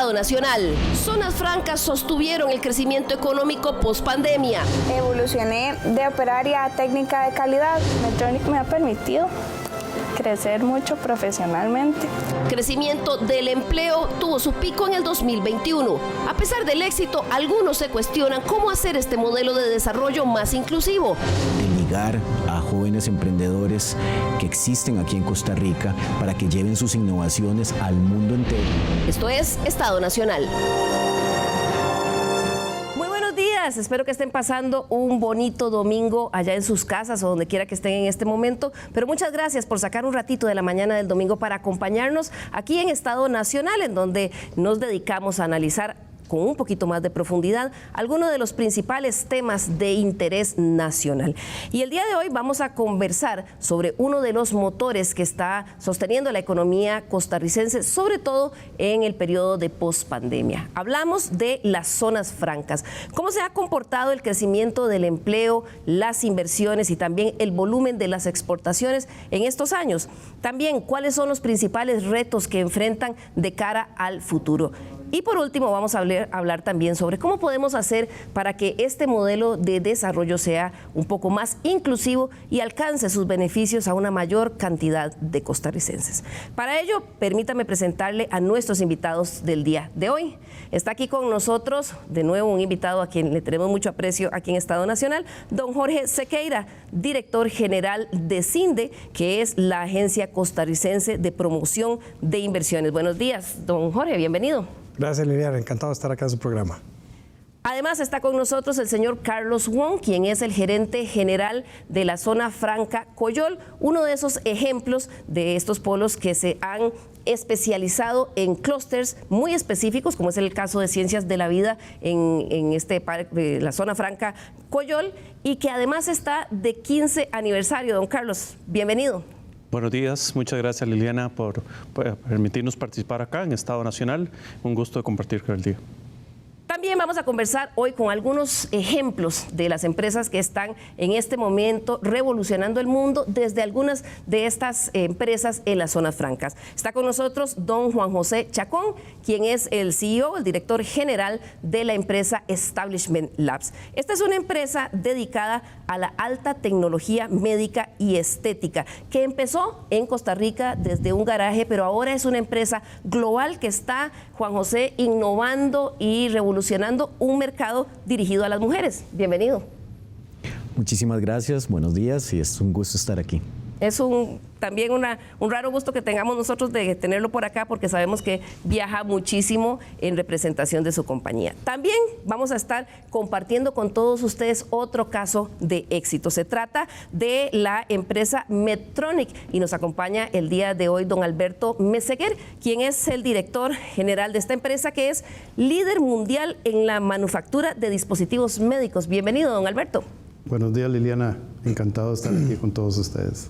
Estado Nacional. Zonas francas sostuvieron el crecimiento económico post-pandemia. Evolucioné de operaria a técnica de calidad. Medtronic me ha permitido crecer mucho profesionalmente. Crecimiento del empleo tuvo su pico en el 2021. A pesar del éxito, algunos se cuestionan cómo hacer este modelo de desarrollo más inclusivo. De ligar a jóvenes emprendedores que existen aquí en Costa Rica para que lleven sus innovaciones al mundo entero. Esto es Estado Nacional. Espero que estén pasando un bonito domingo allá en sus casas o donde quiera que estén en este momento, pero muchas gracias por sacar un ratito de la mañana del domingo para acompañarnos aquí en Estado Nacional, en donde nos dedicamos a analizar con un poquito más de profundidad algunos de los principales temas de interés nacional. Y el día de hoy vamos a conversar sobre uno de los motores que está sosteniendo la economía costarricense, sobre todo en el periodo de pospandemia. Hablamos de las zonas francas. ¿Cómo se ha comportado el crecimiento del empleo, las inversiones y también el volumen de las exportaciones en estos años? También, ¿cuáles son los principales retos que enfrentan de cara al futuro? Y por último, vamos a hablar también sobre cómo podemos hacer para que este modelo de desarrollo sea un poco más inclusivo y alcance sus beneficios a una mayor cantidad de costarricenses. Para ello, permítame presentarle a nuestros invitados del día de hoy. Está aquí con nosotros, de nuevo, un invitado a quien le tenemos mucho aprecio aquí en Estado Nacional, don Jorge Sequeira, director general de CINDE, que es la Agencia Costarricense de Promoción de Inversiones. Buenos días, don Jorge, bienvenido. Gracias, Liliana. Encantado de estar acá en su programa. Además está con nosotros el señor Carlos Wong, quien es el gerente general de la zona franca Coyol, uno de esos ejemplos de estos polos que se han especializado en clústeres muy específicos, como es el caso de Ciencias de la Vida en la zona franca Coyol, y que además está de 15 aniversario. Don Carlos, bienvenido. Buenos días, muchas gracias Liliana por permitirnos participar acá en Estado Nacional. Un gusto de compartir con el día. También vamos a conversar hoy con algunos ejemplos de las empresas que están en este momento revolucionando el mundo desde algunas de estas empresas en las zonas francas. Está con nosotros don Juan José Chacón, quien es el CEO, el director general de la empresa Establishment Labs. Esta es una empresa dedicada a la alta tecnología médica y estética, que empezó en Costa Rica desde un garaje, pero ahora es una empresa global que está, Juan José, innovando y revolucionando un mercado dirigido a las mujeres. Bienvenido. Muchísimas gracias, buenos días y es un gusto estar aquí. Es también un raro gusto que tengamos nosotros de tenerlo por acá porque sabemos que viaja muchísimo en representación de su compañía. También vamos a estar compartiendo con todos ustedes otro caso de éxito. Se trata de la empresa Medtronic y nos acompaña el día de hoy don Alberto Meseguer, quien es el director general de esta empresa que es líder mundial en la manufactura de dispositivos médicos. Bienvenido, don Alberto. Buenos días, Liliana. Encantado de estar aquí con todos ustedes.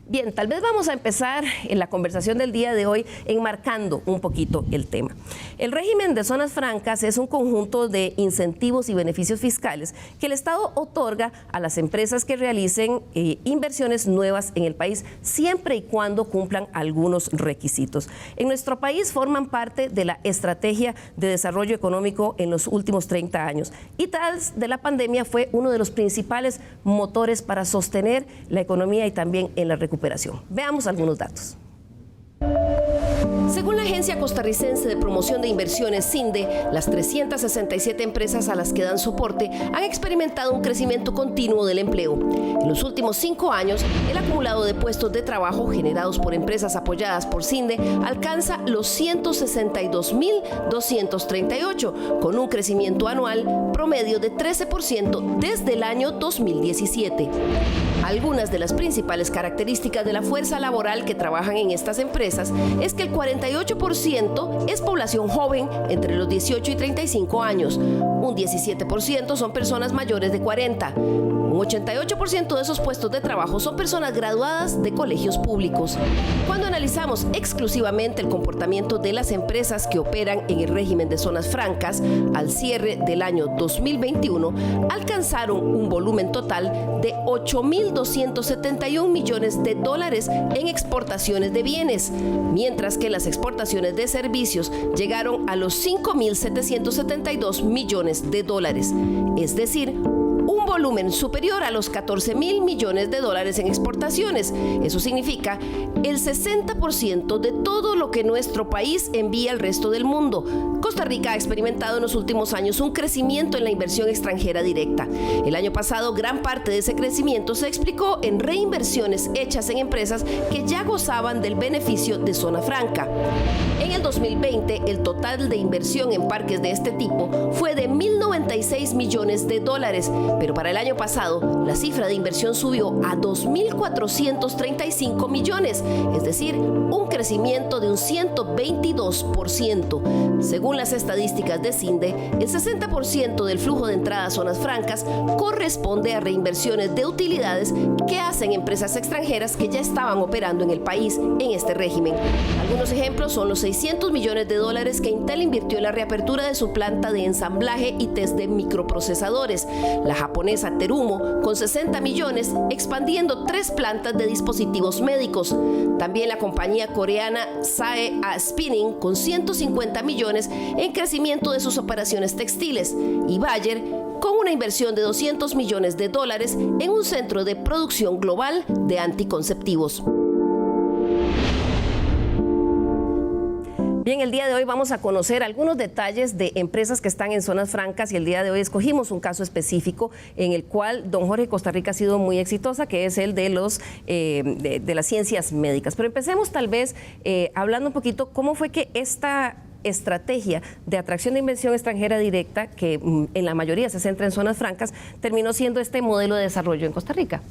Bien, tal vez vamos a empezar en la conversación del día de hoy enmarcando un poquito el tema. El régimen de zonas francas es un conjunto de incentivos y beneficios fiscales que el Estado otorga a las empresas que realicen inversiones nuevas en el país, siempre y cuando cumplan algunos requisitos. En nuestro país forman parte de la estrategia de desarrollo económico en los últimos 30 años y tras de la pandemia fue uno de los principales motores para sostener la economía y también en la recuperación. Veamos algunos datos. Según la Agencia Costarricense de Promoción de Inversiones, CINDE, las 367 empresas a las que dan soporte han experimentado un crecimiento continuo del empleo. En los últimos 5 años, el acumulado de puestos de trabajo generados por empresas apoyadas por CINDE alcanza los 162.238, con un crecimiento anual promedio de 13% desde el año 2017. Algunas de las principales características de la fuerza laboral que trabajan en estas empresas es que el 48% es población joven entre los 18 y 35 años, un 17% son personas mayores de 40, Un 88% de esos puestos de trabajo son personas graduadas de colegios públicos. Cuando analizamos exclusivamente el comportamiento de las empresas que operan en el régimen de zonas francas, al cierre del año 2021, alcanzaron un volumen total de 8.271 millones de dólares en exportaciones de bienes, mientras que las exportaciones de servicios llegaron a los 5.772 millones de dólares, es decir, un volumen superior a los 14.000 millones de dólares en exportaciones. Eso significa el 60% de todo lo que nuestro país envía al resto del mundo. Costa Rica ha experimentado en los últimos años un crecimiento en la inversión extranjera directa. El año pasado, gran parte de ese crecimiento se explicó en reinversiones hechas en empresas que ya gozaban del beneficio de zona franca. En el 2020, el total de inversión en parques de este tipo fue de 1.096 millones de dólares, pero para el año pasado, la cifra de inversión subió a 2.435 millones, es decir, un crecimiento de un 122%. Según las estadísticas de CINDE, el 60% del flujo de entrada a zonas francas corresponde a reinversiones de utilidades que hacen empresas extranjeras que ya estaban operando en el país en este régimen. Algunos ejemplos son los 600 millones de dólares que Intel invirtió en la reapertura de su planta de ensamblaje y test de microprocesadores, la japonesa Terumo con 60 millones expandiendo 3 plantas de dispositivos médicos, también la compañía coreana SAE Spinning con 150 millones en crecimiento de sus operaciones textiles, y Bayer con una inversión de 200 millones de dólares en un centro de producción global de anticonceptivos. Bien, el día de hoy vamos a conocer algunos detalles de empresas que están en zonas francas, y el día de hoy escogimos un caso específico en el cual don Jorge, Costa Rica ha sido muy exitosa, que es el de de las ciencias médicas. Pero empecemos tal vez hablando un poquito cómo fue que esta estrategia de atracción de inversión extranjera directa, que en la mayoría se centra en zonas francas, terminó siendo este modelo de desarrollo en Costa Rica.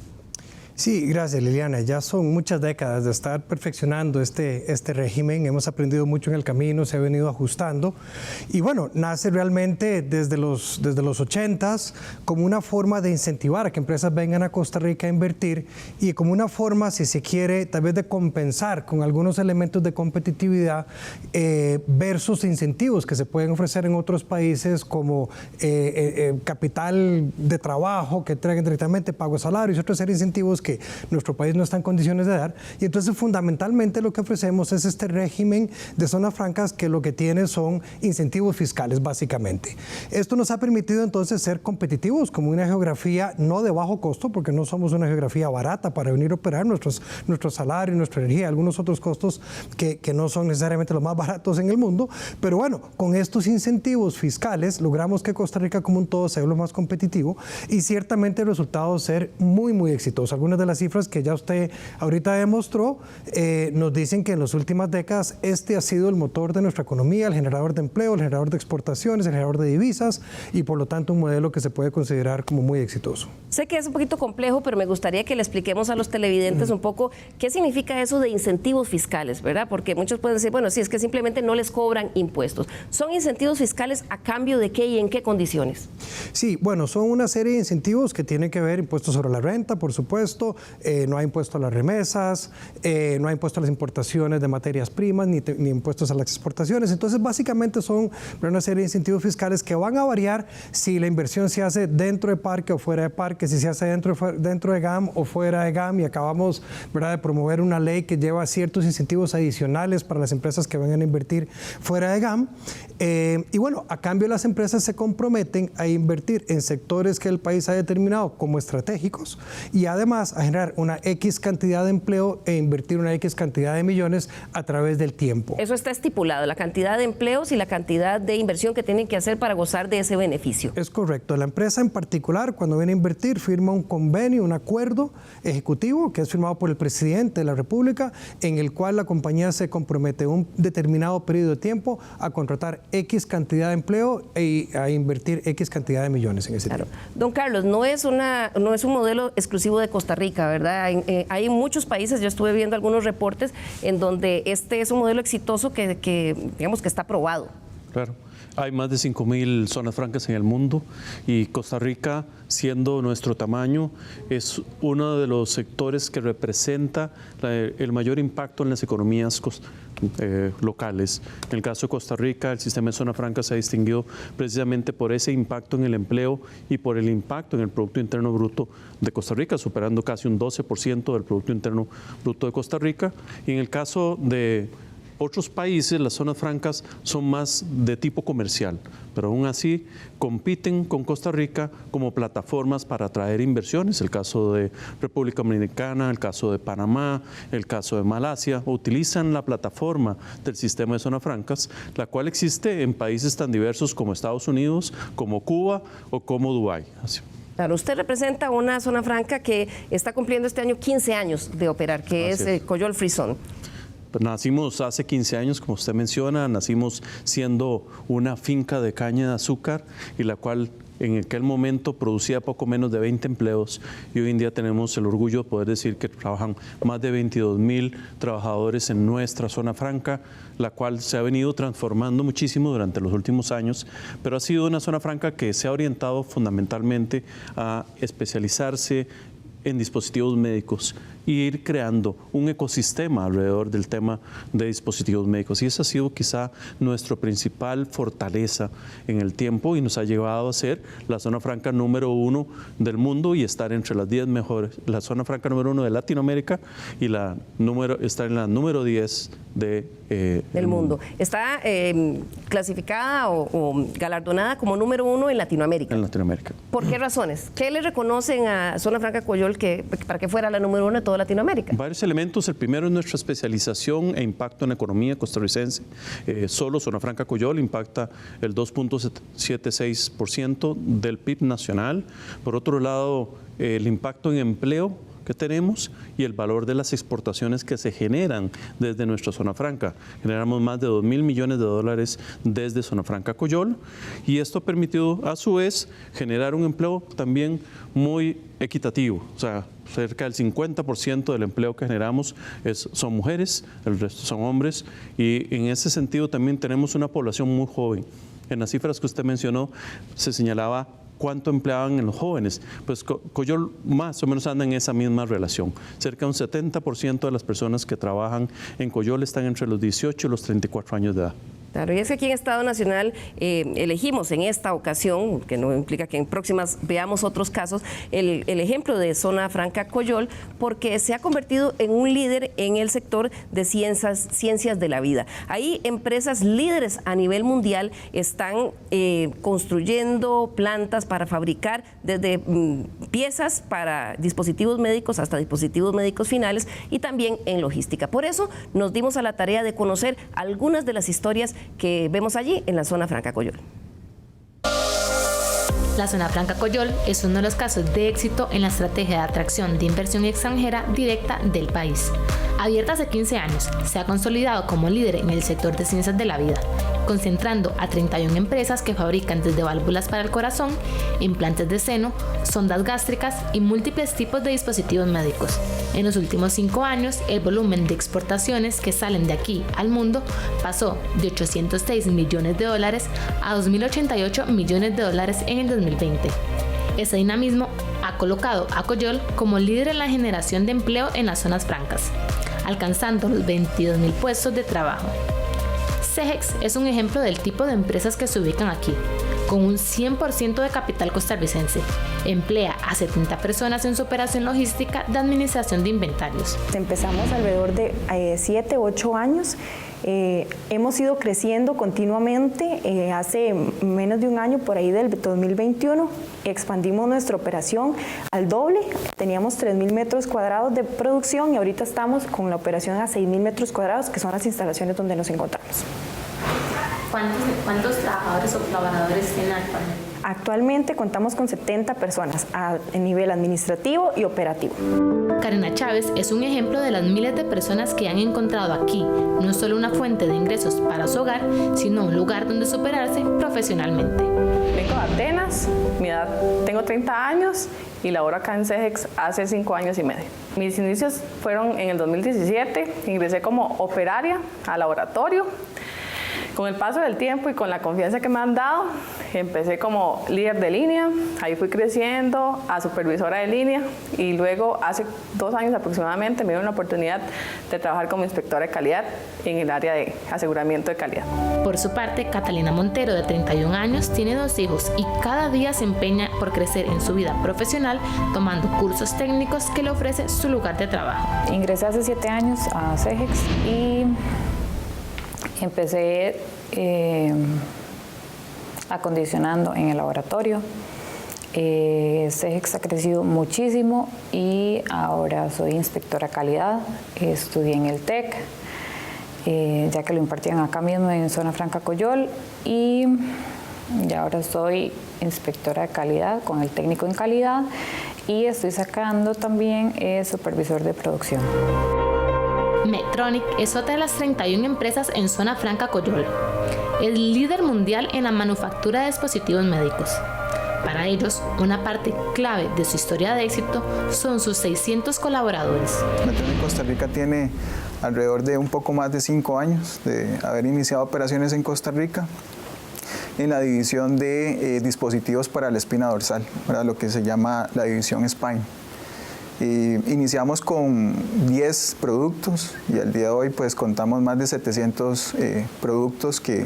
Sí, gracias Liliana. Ya son muchas décadas de estar perfeccionando este régimen. Hemos aprendido mucho en el camino, se ha venido ajustando. Y bueno, nace realmente desde los 80s como una forma de incentivar a que empresas vengan a Costa Rica a invertir, y como una forma, si se quiere, tal vez de compensar con algunos elementos de competitividad versus incentivos que se pueden ofrecer en otros países, como capital de trabajo que traigan directamente, pago de salarios y otra serie de incentivos que nuestro país no está en condiciones de dar. Y entonces fundamentalmente lo que ofrecemos es este régimen de zonas francas que lo que tiene son incentivos fiscales básicamente. Esto nos ha permitido entonces ser competitivos como una geografía no de bajo costo, porque no somos una geografía barata para venir a operar. Nuestros salarios, nuestra energía, algunos otros costos que no son necesariamente los más baratos en el mundo, pero bueno, con estos incentivos fiscales logramos que Costa Rica como un todo sea lo más competitivo, y ciertamente el resultado es ser muy, muy exitoso. Algunas de las cifras que ya usted ahorita demostró nos dicen que en las últimas décadas este ha sido el motor de nuestra economía, el generador de empleo, el generador de exportaciones, el generador de divisas, y por lo tanto un modelo que se puede considerar como muy exitoso. Sé que es un poquito complejo, pero me gustaría que le expliquemos a los televidentes un poco qué significa eso de incentivos fiscales, ¿verdad? Porque muchos pueden decir, bueno, sí, es que simplemente no les cobran impuestos. ¿Son incentivos fiscales a cambio de qué y en qué condiciones? Sí, bueno, son una serie de incentivos que tienen que ver impuestos sobre la renta, por supuesto, no hay impuesto a las remesas, no hay impuesto a las importaciones de materias primas, ni impuestos a las exportaciones. Entonces, básicamente son una serie de incentivos fiscales que van a variar si la inversión se hace dentro de parque o fuera de parque, si se hace dentro de GAM o fuera de GAM, y acabamos, ¿verdad?, de promover una ley que lleva ciertos incentivos adicionales para las empresas que vengan a invertir fuera de GAM. Y bueno, a cambio las empresas se comprometen a invertir en sectores que el país ha determinado como estratégicos, y además a generar una X cantidad de empleo e invertir una X cantidad de millones a través del tiempo. Eso está estipulado, la cantidad de empleos y la cantidad de inversión que tienen que hacer para gozar de ese beneficio. Es correcto. La empresa en particular, cuando viene a invertir, firma un convenio, un acuerdo ejecutivo que es firmado por el presidente de la República, en el cual la compañía se compromete un determinado periodo de tiempo a contratar X cantidad de empleo y a invertir X cantidad de millones en ese tiempo. Don Carlos, no es un modelo exclusivo de Costa Rica, ¿verdad? Hay muchos países, yo estuve viendo algunos reportes en donde este es un modelo exitoso que digamos que está probado. Claro. Hay más de 5.000 zonas francas en el mundo y Costa Rica, siendo nuestro tamaño, es uno de los sectores que representa el mayor impacto en las economías locales. En el caso de Costa Rica, el sistema de zona franca se ha distinguido precisamente por ese impacto en el empleo y por el impacto en el Producto Interno Bruto de Costa Rica, superando casi un 12% del Producto Interno Bruto de Costa Rica. Y en el caso de otros países, las zonas francas son más de tipo comercial, pero aún así compiten con Costa Rica como plataformas para atraer inversiones. El caso de República Dominicana, el caso de Panamá, el caso de Malasia, utilizan la plataforma del sistema de zonas francas, la cual existe en países tan diversos como Estados Unidos, como Cuba o como Dubái. Así. Claro, usted representa una zona franca que está cumpliendo este año 15 años de operar, que es Coyol Frisón. Nacimos hace 15 años, como usted menciona, nacimos siendo una finca de caña de azúcar y la cual en aquel momento producía poco menos de 20 empleos y hoy en día tenemos el orgullo de poder decir que trabajan más de 22.000 trabajadores en nuestra zona franca, la cual se ha venido transformando muchísimo durante los últimos años, pero ha sido una zona franca que se ha orientado fundamentalmente a especializarse en dispositivos médicos y ir creando un ecosistema alrededor del tema de dispositivos médicos. Y esa ha sido quizá nuestra principal fortaleza en el tiempo y nos ha llevado a ser la zona franca número 1 del mundo y estar entre las 10 mejores, la zona franca número 1 de Latinoamérica y estar en la número 10 del mundo. Está clasificada o galardonada como número 1 en Latinoamérica. En Latinoamérica. ¿Por qué razones? ¿Qué le reconocen a Zona Franca Coyol para que fuera la número 1 de toda Latinoamérica? Varios elementos. El primero es nuestra especialización e impacto en la economía costarricense. Solo Zona Franca Coyol impacta el 2.76% del PIB nacional. Por otro lado, el impacto en empleo que tenemos y el valor de las exportaciones que se generan desde nuestra zona franca. Generamos más de $2.000 millones desde Zona Franca Coyol y esto ha permitido a su vez generar un empleo también muy equitativo. O sea, cerca del 50% del empleo que generamos son mujeres, el resto son hombres y en ese sentido también tenemos una población muy joven. En las cifras que usted mencionó se señalaba cuánto empleaban en los jóvenes, pues Coyol más o menos anda en esa misma relación. Cerca de un 70% de las personas que trabajan en Coyol están entre los 18 y los 34 años de edad. Claro, y es que aquí en Estado Nacional elegimos en esta ocasión, que no implica que en próximas veamos otros casos, el ejemplo de Zona Franca Coyol, porque se ha convertido en un líder en el sector de ciencias de la vida. Ahí empresas líderes a nivel mundial están construyendo plantas para fabricar desde piezas para dispositivos médicos hasta dispositivos médicos finales y también en logística. Por eso nos dimos a la tarea de conocer algunas de las historias que vemos allí en la Zona Franca Coyol. La Zona Franca Coyol es uno de los casos de éxito en la estrategia de atracción de inversión extranjera directa del país. Abierta hace 15 años, se ha consolidado como líder en el sector de ciencias de la vida, concentrando a 31 empresas que fabrican desde válvulas para el corazón, implantes de seno, sondas gástricas y múltiples tipos de dispositivos médicos. En los últimos 5 años, el volumen de exportaciones que salen de aquí al mundo pasó de $806 millones a $2.088 millones en el 2020. Ese dinamismo ha colocado a Coyol como líder en la generación de empleo en las zonas francas, alcanzando los 22.000 puestos de trabajo. CEGEX es un ejemplo del tipo de empresas que se ubican aquí, con un 100% de capital costarricense. Emplea a 70 personas en su operación logística de administración de inventarios. Empezamos alrededor de 7 u 8 años. Hemos ido creciendo continuamente. Hace menos de un año, por ahí del 2021, expandimos nuestra operación al doble. Teníamos 3.000 metros cuadrados de producción y ahorita estamos con la operación a 6.000 metros cuadrados, que son las instalaciones donde nos encontramos. ¿Cuántos trabajadores o colaboradores tienen actualmente? Actualmente contamos con 70 personas a nivel administrativo y operativo. Karina Chávez es un ejemplo de las miles de personas que han encontrado aquí no solo una fuente de ingresos para su hogar, sino un lugar donde superarse profesionalmente. Vengo de Atenas, mi edad, tengo 30 años y laboro acá en CEGEX hace 5 años y medio. Mis inicios fueron en el 2017, ingresé como operaria al laboratorio. Con el paso del tiempo y con la confianza que me han dado, empecé como líder de línea, ahí fui creciendo a supervisora de línea y luego hace 2 años aproximadamente me dieron la oportunidad de trabajar como inspectora de calidad en el área de aseguramiento de calidad. Por su parte, Catalina Montero, de 31 años, tiene 2 hijos y cada día se empeña por crecer en su vida profesional, tomando cursos técnicos que le ofrece su lugar de trabajo. Ingresé hace 7 años a CEGEX y empecé acondicionando en el laboratorio. CEGEX ha crecido muchísimo y ahora soy inspectora de calidad. Estudié en el TEC, ya que lo impartían acá mismo en Zona Franca Coyol, y ahora soy inspectora de calidad con el técnico en calidad y estoy sacando también supervisor de producción. Medtronic es otra de las 31 empresas en Zona Franca Coyol. Es líder mundial en la manufactura de dispositivos médicos. Para ellos, una parte clave de su historia de éxito son sus 600 colaboradores. Medtronic Costa Rica tiene alrededor de un poco más de 5 años de haber iniciado operaciones en Costa Rica en la división de dispositivos para la espina dorsal, ¿verdad? Lo que se llama la división Spine. Iniciamos con 10 productos y al día de hoy pues contamos más de 700 productos que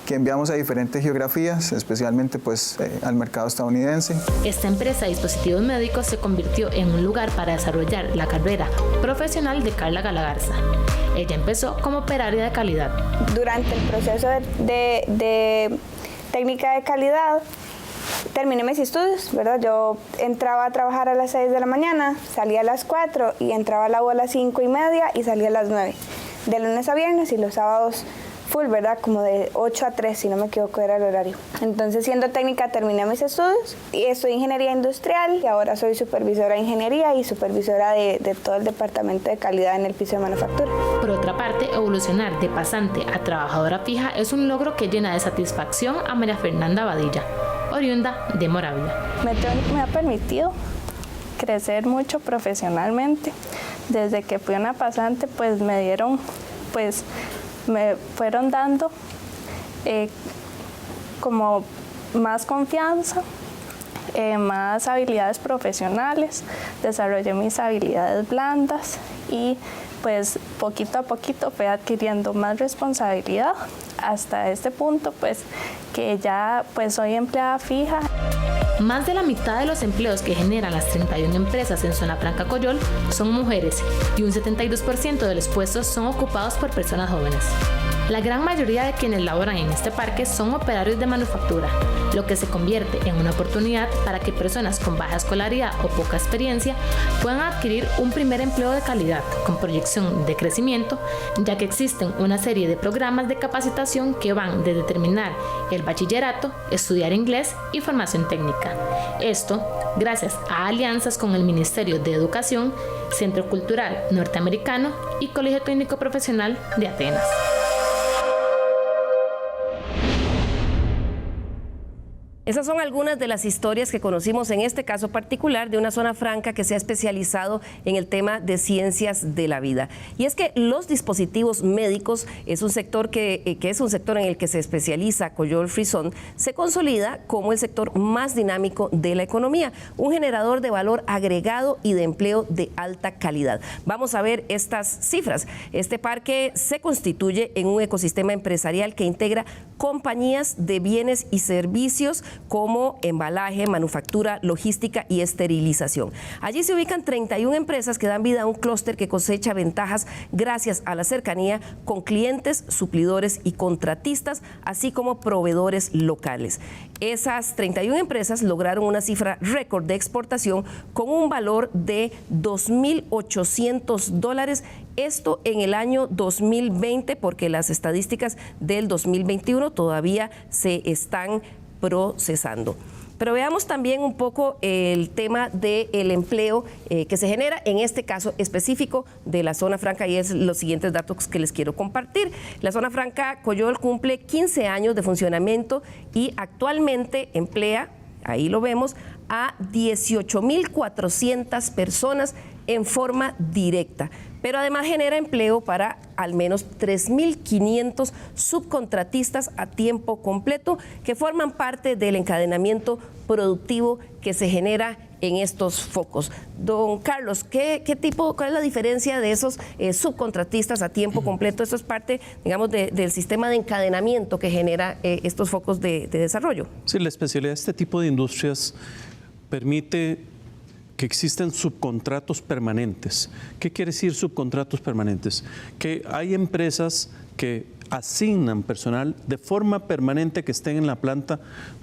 enviamos a diferentes geografías, especialmente pues al mercado estadounidense. Esta empresa de dispositivos médicos se convirtió en un lugar para desarrollar la carrera profesional de Carla Galagarza. Ella empezó como operaria de calidad. Durante el proceso de técnica de calidad, terminé mis estudios, ¿verdad? Yo entraba a trabajar a las 6 de la mañana, salía a las 4 y entraba a la U a las 5:30 y salía a las 9. De lunes a viernes y los sábados full, ¿verdad? Como de 8 a 3, si no me equivoco, era el horario. Entonces, siendo técnica, terminé mis estudios y estudié ingeniería industrial y ahora soy supervisora de ingeniería y supervisora de todo el departamento de calidad en el piso de manufactura. Por otra parte, evolucionar de pasante a trabajadora fija es un logro que llena de satisfacción a María Fernanda Badilla, oriunda de Moravia. Medtronic me ha permitido crecer mucho profesionalmente. Desde que fui una pasante, pues me fueron dando como más confianza, más habilidades profesionales, desarrollé mis habilidades blandas y pues poquito a poquito fui adquiriendo más responsabilidad hasta este punto pues que ya pues soy empleada fija. Más de la mitad de los empleos que generan las 31 empresas en Zona Franca Coyol son mujeres y un 72% de los puestos son ocupados por personas jóvenes. La gran mayoría de quienes laboran en este parque son operarios de manufactura, lo que se convierte en una oportunidad para que personas con baja escolaridad o poca experiencia puedan adquirir un primer empleo de calidad con proyección de crecimiento, ya que existen una serie de programas de capacitación que van desde terminar el bachillerato, estudiar inglés y formación técnica. Esto gracias a alianzas con el Ministerio de Educación, Centro Cultural Norteamericano y Colegio Técnico Profesional de Atenas. Esas son algunas de las historias que conocimos en este caso particular de una zona franca que se ha especializado en el tema de ciencias de la vida. Y es que los dispositivos médicos es un sector que es un sector en el que se especializa Coyol Frisón, se consolida como el sector más dinámico de la economía, un generador de valor agregado y de empleo de alta calidad. Vamos a ver estas cifras. Este parque se constituye en un ecosistema empresarial que integra compañías de bienes y servicios como embalaje, manufactura, logística y esterilización. Allí se ubican 31 empresas que dan vida a un clúster que cosecha ventajas gracias a la cercanía con clientes, suplidores y contratistas, así como proveedores locales. Esas 31 empresas lograron una cifra récord de exportación con un valor de $2.800, esto en el año 2020, porque las estadísticas del 2021 todavía se están procesando. Pero veamos también un poco el tema del empleo que se genera en este caso específico de la zona franca, y es los siguientes datos que les quiero compartir. La zona franca Coyol cumple 15 años de funcionamiento y actualmente emplea, ahí lo vemos, a 18.400 personas en forma directa. pero además genera empleo para al menos 3.500 subcontratistas a tiempo completo que forman parte del encadenamiento productivo que se genera en estos focos. Don Carlos, ¿cuál es la diferencia de esos subcontratistas a tiempo completo? Esto es parte, digamos, del sistema de encadenamiento que genera estos focos de desarrollo. Sí, la especialidad de este tipo de industrias permite que existen subcontratos permanentes. ¿Qué quiere decir subcontratos permanentes? Que hay empresas que asignan personal de forma permanente que estén en la planta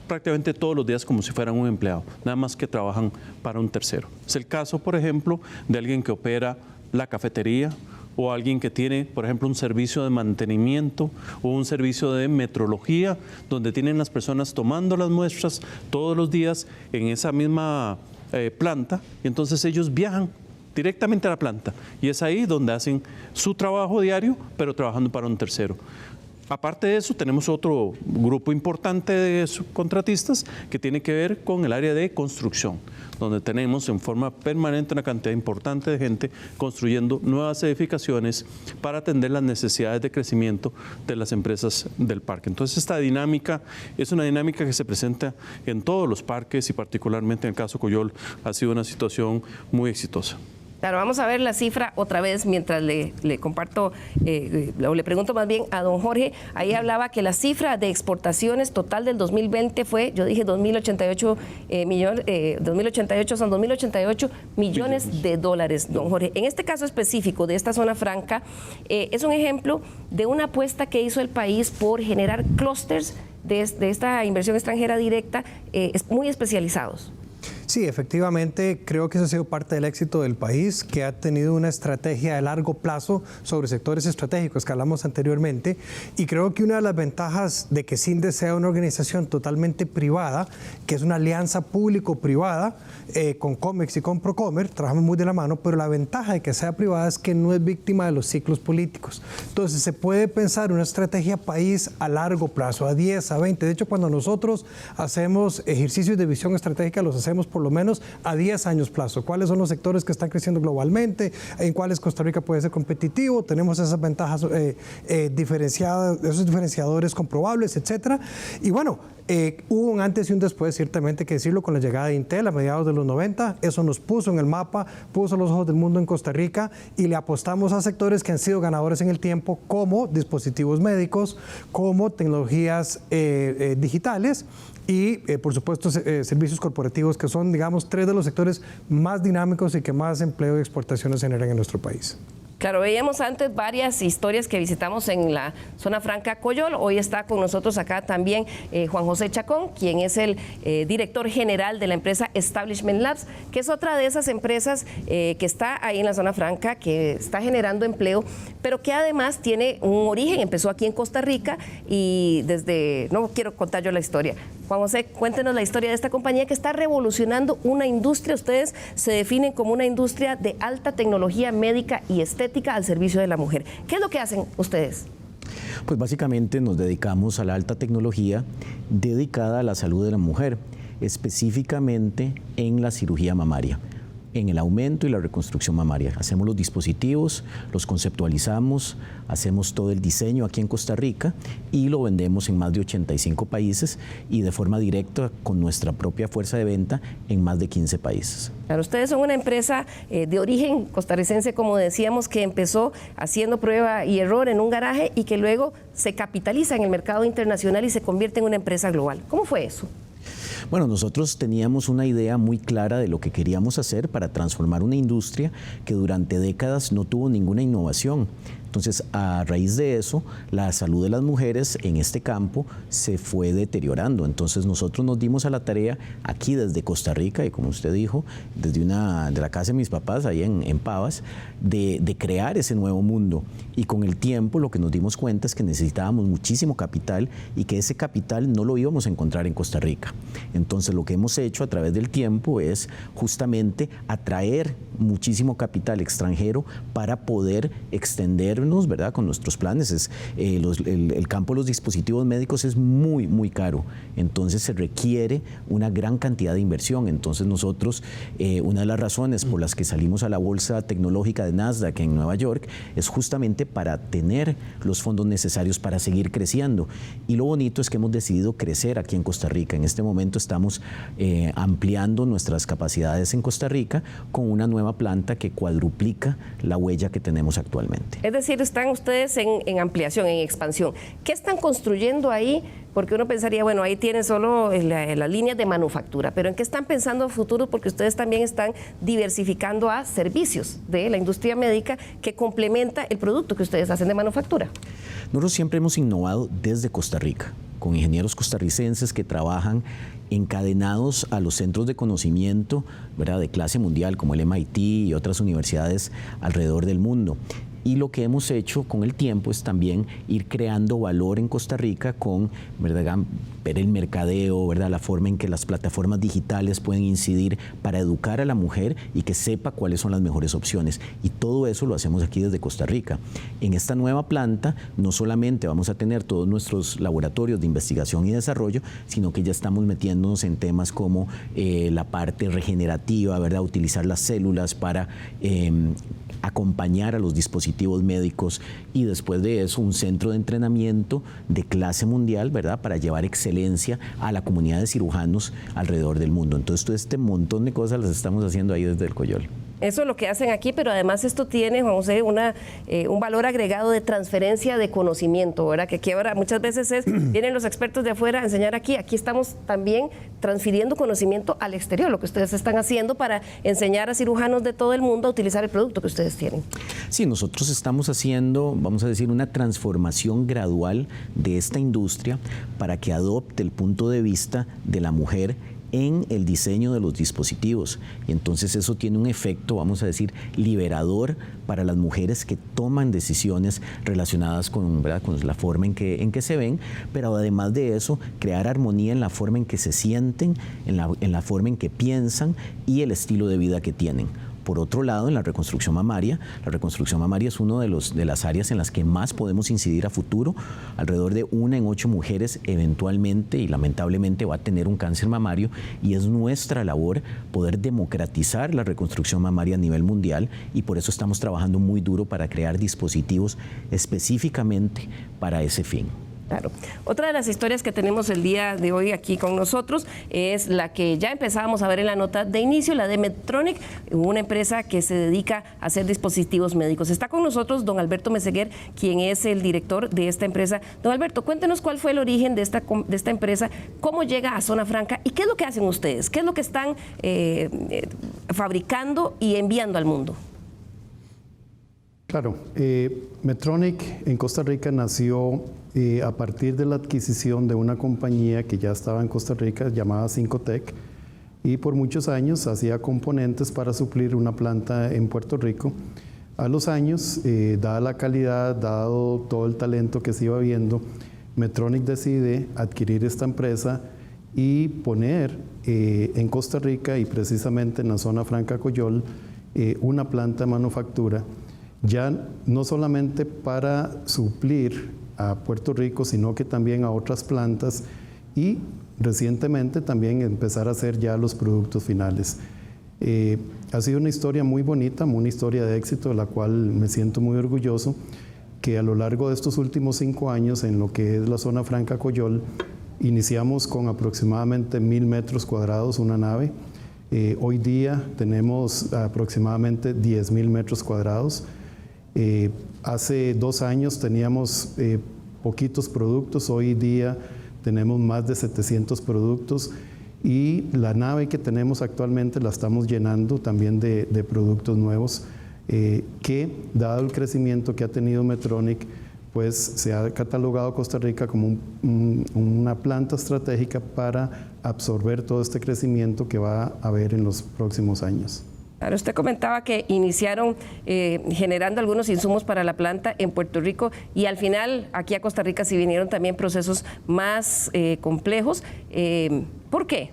prácticamente todos los días como si fueran un empleado, nada más que trabajan para un tercero. Es el caso, por ejemplo, de alguien que opera la cafetería o alguien que tiene, por ejemplo, un servicio de mantenimiento o un servicio de metrología, donde tienen las personas tomando las muestras todos los días en esa misma planta, y entonces ellos viajan directamente a la planta y es ahí donde hacen su trabajo diario, pero trabajando para un tercero. Aparte de eso, tenemos otro grupo importante de subcontratistas que tiene que ver con el área de construcción, donde tenemos en forma permanente una cantidad importante de gente construyendo nuevas edificaciones para atender las necesidades de crecimiento de las empresas del parque. Entonces, esta dinámica es una dinámica que se presenta en todos los parques y particularmente en el caso Coyol ha sido una situación muy exitosa. Claro, vamos a ver la cifra otra vez mientras le comparto, o le pregunto más bien a don Jorge. Ahí hablaba que la cifra de exportaciones total del 2020 fue, yo dije 2.088 millones, 2088 son 2.088 millones de dólares, don Jorge. En este caso específico de esta zona franca, es un ejemplo de una apuesta que hizo el país por generar clústeres de esta inversión extranjera directa muy especializados. Sí, efectivamente, creo que eso ha sido parte del éxito del país, que ha tenido una estrategia de largo plazo sobre sectores estratégicos que hablamos anteriormente, y creo que una de las ventajas de que CINDE sea una organización totalmente privada, que es una alianza público-privada, con COMEX y con Procomer, trabajamos muy de la mano, pero la ventaja de que sea privada es que no es víctima de los ciclos políticos. Entonces se puede pensar una estrategia país a largo plazo, a 10, a 20. De hecho, cuando nosotros hacemos ejercicios de visión estratégica, los hacemos por lo menos a 10 años plazo. ¿Cuáles son los sectores que están creciendo globalmente? ¿En cuáles Costa Rica puede ser competitivo? Tenemos esas ventajas diferenciadas, esos diferenciadores comprobables, etcétera. Y bueno, hubo un antes y un después, ciertamente hay que decirlo, con la llegada de Intel a mediados de los 90. Eso nos puso en el mapa, puso los ojos del mundo en Costa Rica y le apostamos a sectores que han sido ganadores en el tiempo, como dispositivos médicos, como tecnologías digitales y, por supuesto, servicios corporativos, que son, digamos, tres de los sectores más dinámicos y que más empleo y exportaciones generan en nuestro país. Claro, veíamos antes varias historias que visitamos en la zona franca Coyol. Hoy está con nosotros acá también Juan José Chacón, quien es el director general de la empresa Establishment Labs, que es otra de esas empresas que está ahí en la zona franca, que está generando empleo, pero que además tiene un origen, empezó aquí en Costa Rica y no quiero contar yo la historia. Juan José, cuéntenos la historia de esta compañía que está revolucionando una industria. Ustedes se definen como una industria de alta tecnología médica y estética al servicio de la mujer. ¿Qué es lo que hacen ustedes? Pues básicamente nos dedicamos a la alta tecnología dedicada a la salud de la mujer, específicamente en la cirugía mamaria, en el aumento y la reconstrucción mamaria. Hacemos los dispositivos, los conceptualizamos, hacemos todo el diseño aquí en Costa Rica y lo vendemos en más de 85 países y de forma directa con nuestra propia fuerza de venta en más de 15 países. Claro, ustedes son una empresa de origen costarricense, como decíamos, que empezó haciendo prueba y error en un garaje y que luego se capitaliza en el mercado internacional y se convierte en una empresa global. ¿Cómo fue eso? Bueno, nosotros teníamos una idea muy clara de lo que queríamos hacer para transformar una industria que durante décadas no tuvo ninguna innovación. Entonces, a raíz de eso, la salud de las mujeres en este campo se fue deteriorando. Entonces, nosotros nos dimos a la tarea aquí desde Costa Rica, y como usted dijo, desde de la casa de mis papás, ahí en Pavas, de crear ese nuevo mundo. Y con el tiempo, lo que nos dimos cuenta es que necesitábamos muchísimo capital y que ese capital no lo íbamos a encontrar en Costa Rica. Entonces, lo que hemos hecho a través del tiempo es justamente atraer muchísimo capital extranjero para poder extender comprometernos, ¿verdad?, con nuestros planes. El campo de los dispositivos médicos es muy, muy caro, entonces se requiere una gran cantidad de inversión. Entonces nosotros, una de las razones por las que salimos a la bolsa tecnológica de Nasdaq en Nueva York es justamente para tener los fondos necesarios para seguir creciendo. Y lo bonito es que hemos decidido crecer aquí en Costa Rica. En este momento estamos ampliando nuestras capacidades en Costa Rica con una nueva planta que cuadruplica la huella que tenemos actualmente. Es decir, están ustedes en ampliación, en expansión. ¿Qué están construyendo ahí? Porque uno pensaría, bueno, ahí tienen solo las líneas de manufactura, pero ¿en qué están pensando a futuro? Porque ustedes también están diversificando a servicios de la industria médica que complementa el producto que ustedes hacen de manufactura. Nosotros siempre hemos innovado desde Costa Rica, con ingenieros costarricenses que trabajan encadenados a los centros de conocimiento, ¿verdad?, de clase mundial como el MIT y otras universidades alrededor del mundo. Y lo que hemos hecho con el tiempo es también ir creando valor en Costa Rica con, ¿verdad?, ver el mercadeo, ¿verdad?, la forma en que las plataformas digitales pueden incidir para educar a la mujer y que sepa cuáles son las mejores opciones. Y todo eso lo hacemos aquí desde Costa Rica. En esta nueva planta no solamente vamos a tener todos nuestros laboratorios de investigación y desarrollo, sino que ya estamos metiéndonos en temas como la parte regenerativa, ¿verdad?, utilizar las células para acompañar a los dispositivos médicos, y después de eso un centro de entrenamiento de clase mundial, ¿verdad?, para llevar excelencia a la comunidad de cirujanos alrededor del mundo. Entonces todo este montón de cosas las estamos haciendo ahí desde el Coyol. Eso es lo que hacen aquí, pero además esto tiene, vamos a decir, un valor agregado de transferencia de conocimiento, ¿verdad? Que aquí ahora muchas veces vienen los expertos de afuera a enseñar aquí estamos también transfiriendo conocimiento al exterior, lo que ustedes están haciendo para enseñar a cirujanos de todo el mundo a utilizar el producto que ustedes tienen. Sí, nosotros estamos haciendo, vamos a decir, una transformación gradual de esta industria para que adopte el punto de vista de la mujer en el diseño de los dispositivos, y entonces eso tiene un efecto, vamos a decir, liberador para las mujeres que toman decisiones relacionadas con, ¿verdad?, con la forma en que se ven, pero además de eso, crear armonía en la forma en que se sienten, en la forma en que piensan y el estilo de vida que tienen. Por otro lado, en la reconstrucción mamaria es una de las áreas en las que más podemos incidir a futuro. Alrededor de 1 en 8 mujeres eventualmente y lamentablemente va a tener un cáncer mamario, y es nuestra labor poder democratizar la reconstrucción mamaria a nivel mundial, y por eso estamos trabajando muy duro para crear dispositivos específicamente para ese fin. Claro. Otra de las historias que tenemos el día de hoy aquí con nosotros es la que ya empezábamos a ver en la nota de inicio, la de Medtronic, una empresa que se dedica a hacer dispositivos médicos. Está con nosotros don Alberto Meseguer, quien es el director de esta empresa. Don Alberto, cuéntenos cuál fue el origen de esta empresa, cómo llega a Zona Franca y qué es lo que hacen ustedes, qué es lo que están fabricando y enviando al mundo. Claro, Medtronic en Costa Rica nació a partir de la adquisición de una compañía que ya estaba en Costa Rica llamada Syncotec, y por muchos años hacía componentes para suplir una planta en Puerto Rico. A los años, dada la calidad, dado todo el talento que se iba viendo, Medtronic decide adquirir esta empresa y poner en Costa Rica, y precisamente en la Zona Franca Coyol, una planta de manufactura, ya no solamente para suplir a Puerto Rico, sino que también a otras plantas, y recientemente también empezar a hacer ya los productos finales. Ha sido una historia muy bonita, una historia de éxito, de la cual me siento muy orgulloso, que a lo largo de estos últimos 5 años en lo que es la Zona Franca Coyol, iniciamos con aproximadamente 1000 metros cuadrados una nave. Hoy día tenemos aproximadamente 10.000 metros cuadrados. Hace 2 años teníamos poquitos productos, hoy día tenemos más de 700 productos, y la nave que tenemos actualmente la estamos llenando también de productos nuevos que, dado el crecimiento que ha tenido Medtronic, pues se ha catalogado Costa Rica como una planta estratégica para absorber todo este crecimiento que va a haber en los próximos años. Claro, usted comentaba que iniciaron generando algunos insumos para la planta en Puerto Rico, y al final aquí a Costa Rica sí vinieron también procesos más complejos. ¿Por qué?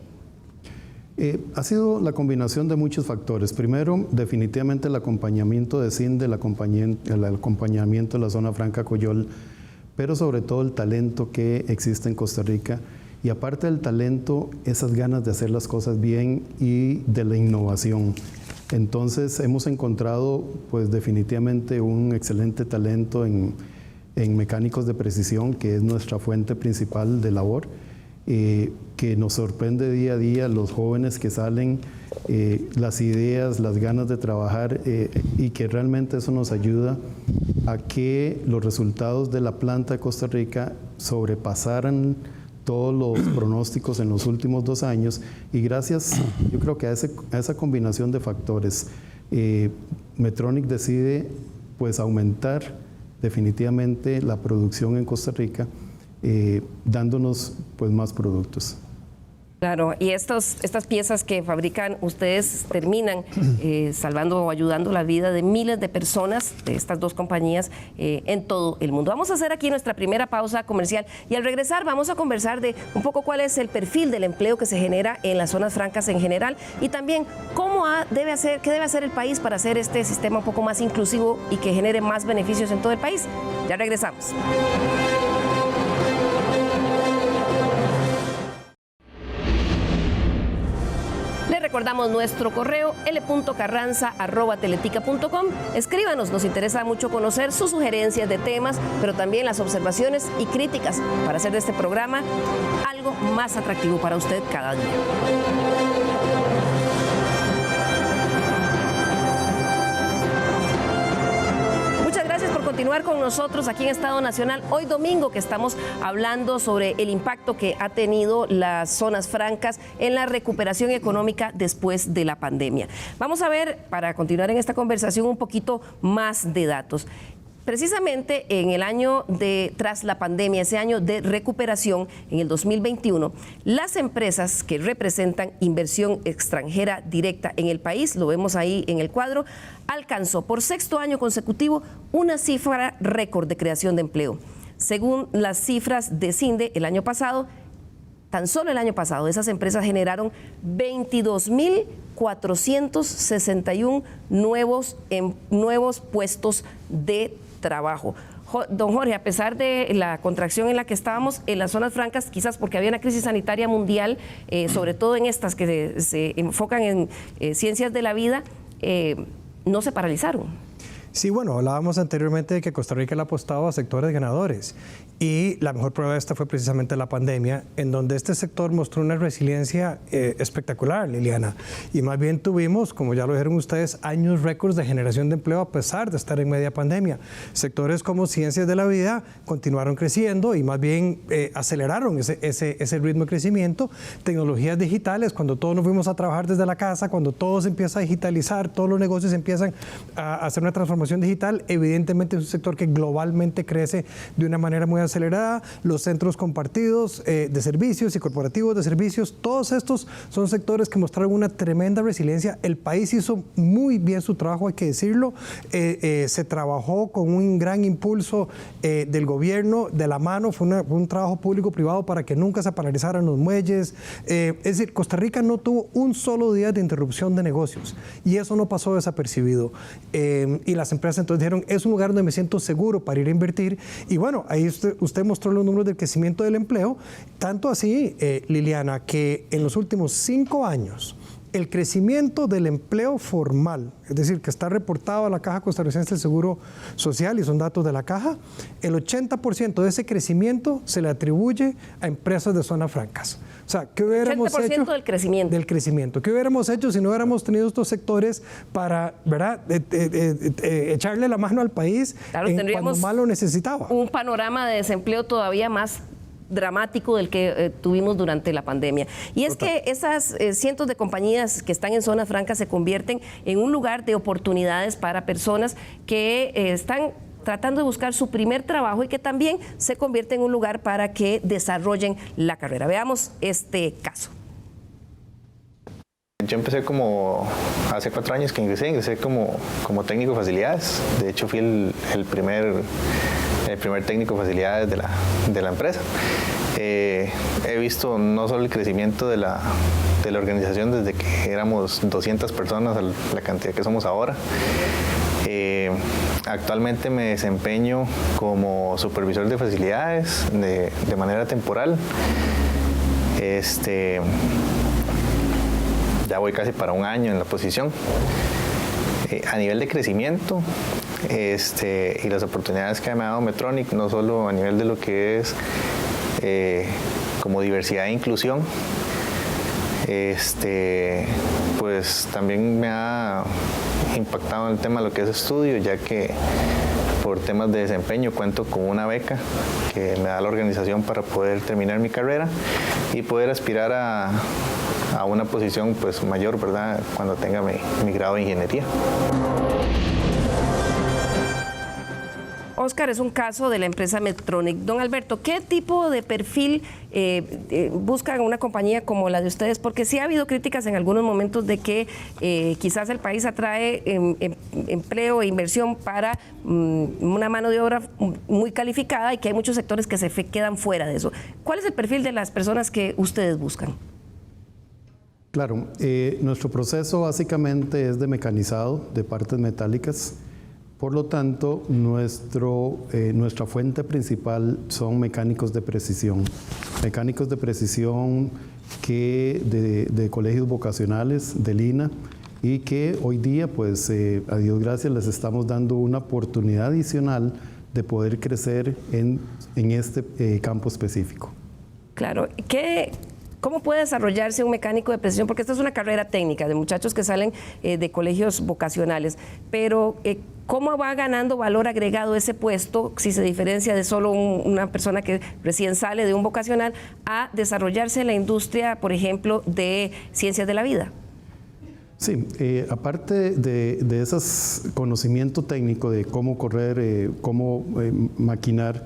Ha sido la combinación de muchos factores. Primero, definitivamente el acompañamiento de CINDE, el acompañamiento de la Zona Franca Coyol, pero sobre todo el talento que existe en Costa Rica. Y aparte del talento, esas ganas de hacer las cosas bien y de la innovación. Entonces hemos encontrado pues definitivamente un excelente talento en mecánicos de precisión, que es nuestra fuente principal de labor, que nos sorprende día a día los jóvenes que salen, las ideas, las ganas de trabajar, y que realmente eso nos ayuda a que los resultados de la planta de Costa Rica sobrepasaran todos los pronósticos en los últimos 2 años, y gracias, yo creo que a esa combinación de factores, Medtronic decide pues aumentar definitivamente la producción en Costa Rica, dándonos pues más productos. Claro, y estas piezas que fabrican ustedes terminan salvando o ayudando la vida de miles de personas de estas 2 compañías en todo el mundo. Vamos a hacer aquí nuestra primera pausa comercial y al regresar vamos a conversar de un poco cuál es el perfil del empleo que se genera en las zonas francas en general y también qué debe hacer el país para hacer este sistema un poco más inclusivo y que genere más beneficios en todo el país. Ya regresamos. Recordamos nuestro correo l.carranza@teletica.com. Escríbanos, nos interesa mucho conocer sus sugerencias de temas, pero también las observaciones y críticas para hacer de este programa algo más atractivo para usted cada día. Continuar con nosotros aquí en Estado Nacional, hoy domingo que estamos hablando sobre el impacto que ha tenido las zonas francas en la recuperación económica después de la pandemia. Vamos a ver, para continuar en esta conversación, un poquito más de datos. Precisamente en el año tras la pandemia, ese año de recuperación, en el 2021, las empresas que representan inversión extranjera directa en el país, lo vemos ahí en el cuadro, alcanzó por 6º año consecutivo una cifra récord de creación de empleo. Según las cifras de CINDE, el año pasado, tan solo el año pasado, esas empresas generaron 22.461 nuevos puestos de trabajo. Don Jorge, a pesar de la contracción en la que estábamos en las zonas francas, quizás porque había una crisis sanitaria mundial, sobre todo en estas que se enfocan en ciencias de la vida, no se paralizaron. Sí, bueno, hablábamos anteriormente de que Costa Rica le ha apostado a sectores ganadores y la mejor prueba de esta fue precisamente la pandemia, en donde este sector mostró una resiliencia espectacular, Liliana, y más bien tuvimos, como ya lo dijeron ustedes, años récords de generación de empleo a pesar de estar en media pandemia. Sectores como ciencias de la vida continuaron creciendo y más bien aceleraron ese ritmo de crecimiento. Tecnologías digitales, cuando todos nos fuimos a trabajar desde la casa, cuando todo se empieza a digitalizar, todos los negocios empiezan a hacer una transformación digital, evidentemente es un sector que globalmente crece de una manera muy acelerada. Los centros compartidos de servicios y corporativos de servicios, todos estos son sectores que mostraron una tremenda resiliencia. El país hizo muy bien su trabajo, hay que decirlo. Se trabajó con un gran impulso del gobierno de la mano, fue un trabajo público-privado para que nunca se paralizaran los muelles. Es decir, Costa Rica no tuvo un solo día de interrupción de negocios y eso no pasó desapercibido. Y las empresas entonces dijeron, es un lugar donde me siento seguro para ir a invertir. Y bueno, ahí usted mostró los números del crecimiento del empleo, tanto así, Liliana, que en los últimos 5 años, el crecimiento del empleo formal, es decir, que está reportado a la Caja Costarricense del Seguro Social y son datos de la Caja, el 80% de ese crecimiento se le atribuye a empresas de zonas francas. O sea, ¿qué hubiéramos 80% hecho? del crecimiento. Del crecimiento. ¿Qué hubiéramos hecho si no hubiéramos tenido estos sectores para, ¿verdad?, echarle la mano al país cuando más lo necesitaba? Un panorama de desempleo todavía más dramático del que tuvimos durante la pandemia. Y es que esas cientos de compañías que están en zonas francas se convierten en un lugar de oportunidades para personas que están tratando de buscar su primer trabajo y que también se convierte en un lugar para que desarrollen la carrera. Veamos este caso. Yo empecé como hace 4 años que ingresé como técnico de facilidades. De hecho, fui el primer técnico de facilidades de la empresa. he visto no solo el crecimiento de la organización desde que éramos 200 personas a la cantidad que somos ahora. Actualmente me desempeño como supervisor de facilidades de manera temporal. Ya voy casi para un año en la posición. A nivel de crecimiento y las oportunidades que me ha dado Medtronic, no solo a nivel de lo que es como diversidad e inclusión, pues también me ha impactado en el tema de lo que es estudio, ya que por temas de desempeño cuento con una beca que me da la organización para poder terminar mi carrera y poder aspirar a una posición pues mayor, ¿verdad?, cuando tenga mi grado de ingeniería. Oscar es un caso de la empresa Medtronic. Don Alberto, ¿qué tipo de perfil buscan una compañía como la de ustedes? Porque sí ha habido críticas en algunos momentos de que quizás el país atrae empleo e inversión para una mano de obra muy calificada y que hay muchos sectores que se quedan fuera de eso. ¿Cuál es el perfil de las personas que ustedes buscan? Claro, nuestro proceso básicamente es de mecanizado de partes metálicas. Por lo tanto, nuestra fuente principal son mecánicos de precisión. Mecánicos de precisión de colegios vocacionales, de Lina, y que hoy día, pues, a Dios gracias, les estamos dando una oportunidad adicional de poder crecer en este campo específico. Claro. ¿Cómo puede desarrollarse un mecánico de precisión? Porque esta es una carrera técnica de muchachos que salen de colegios vocacionales, pero ¿cómo va ganando valor agregado ese puesto si se diferencia de solo una persona que recién sale de un vocacional a desarrollarse en la industria, por ejemplo, de ciencias de la vida? Sí, aparte de ese conocimiento técnico de cómo correr, cómo maquinar,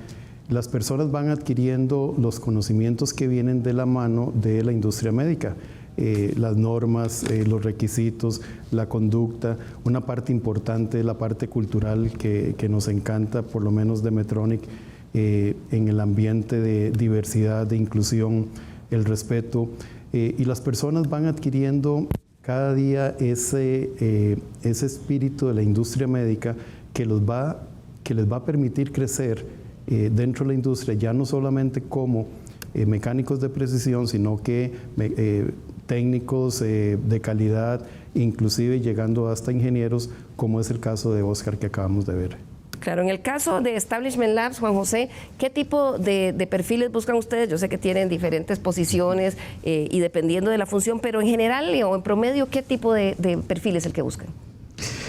las personas van adquiriendo los conocimientos que vienen de la mano de la industria médica, las normas, los requisitos, la conducta. Una parte importante, la parte cultural que nos encanta, por lo menos de Medtronic, en el ambiente de diversidad, de inclusión, el respeto. Y las personas van adquiriendo cada día ese espíritu de la industria médica que les va a permitir crecer dentro de la industria, ya no solamente como mecánicos de precisión, sino que técnicos de calidad, inclusive llegando hasta ingenieros, como es el caso de Oscar que acabamos de ver. Claro, en el caso de Establishment Labs, Juan José, ¿qué tipo de perfiles buscan ustedes? Yo sé que tienen diferentes posiciones y dependiendo de la función, pero en general o en promedio, ¿qué tipo de perfil es el que buscan?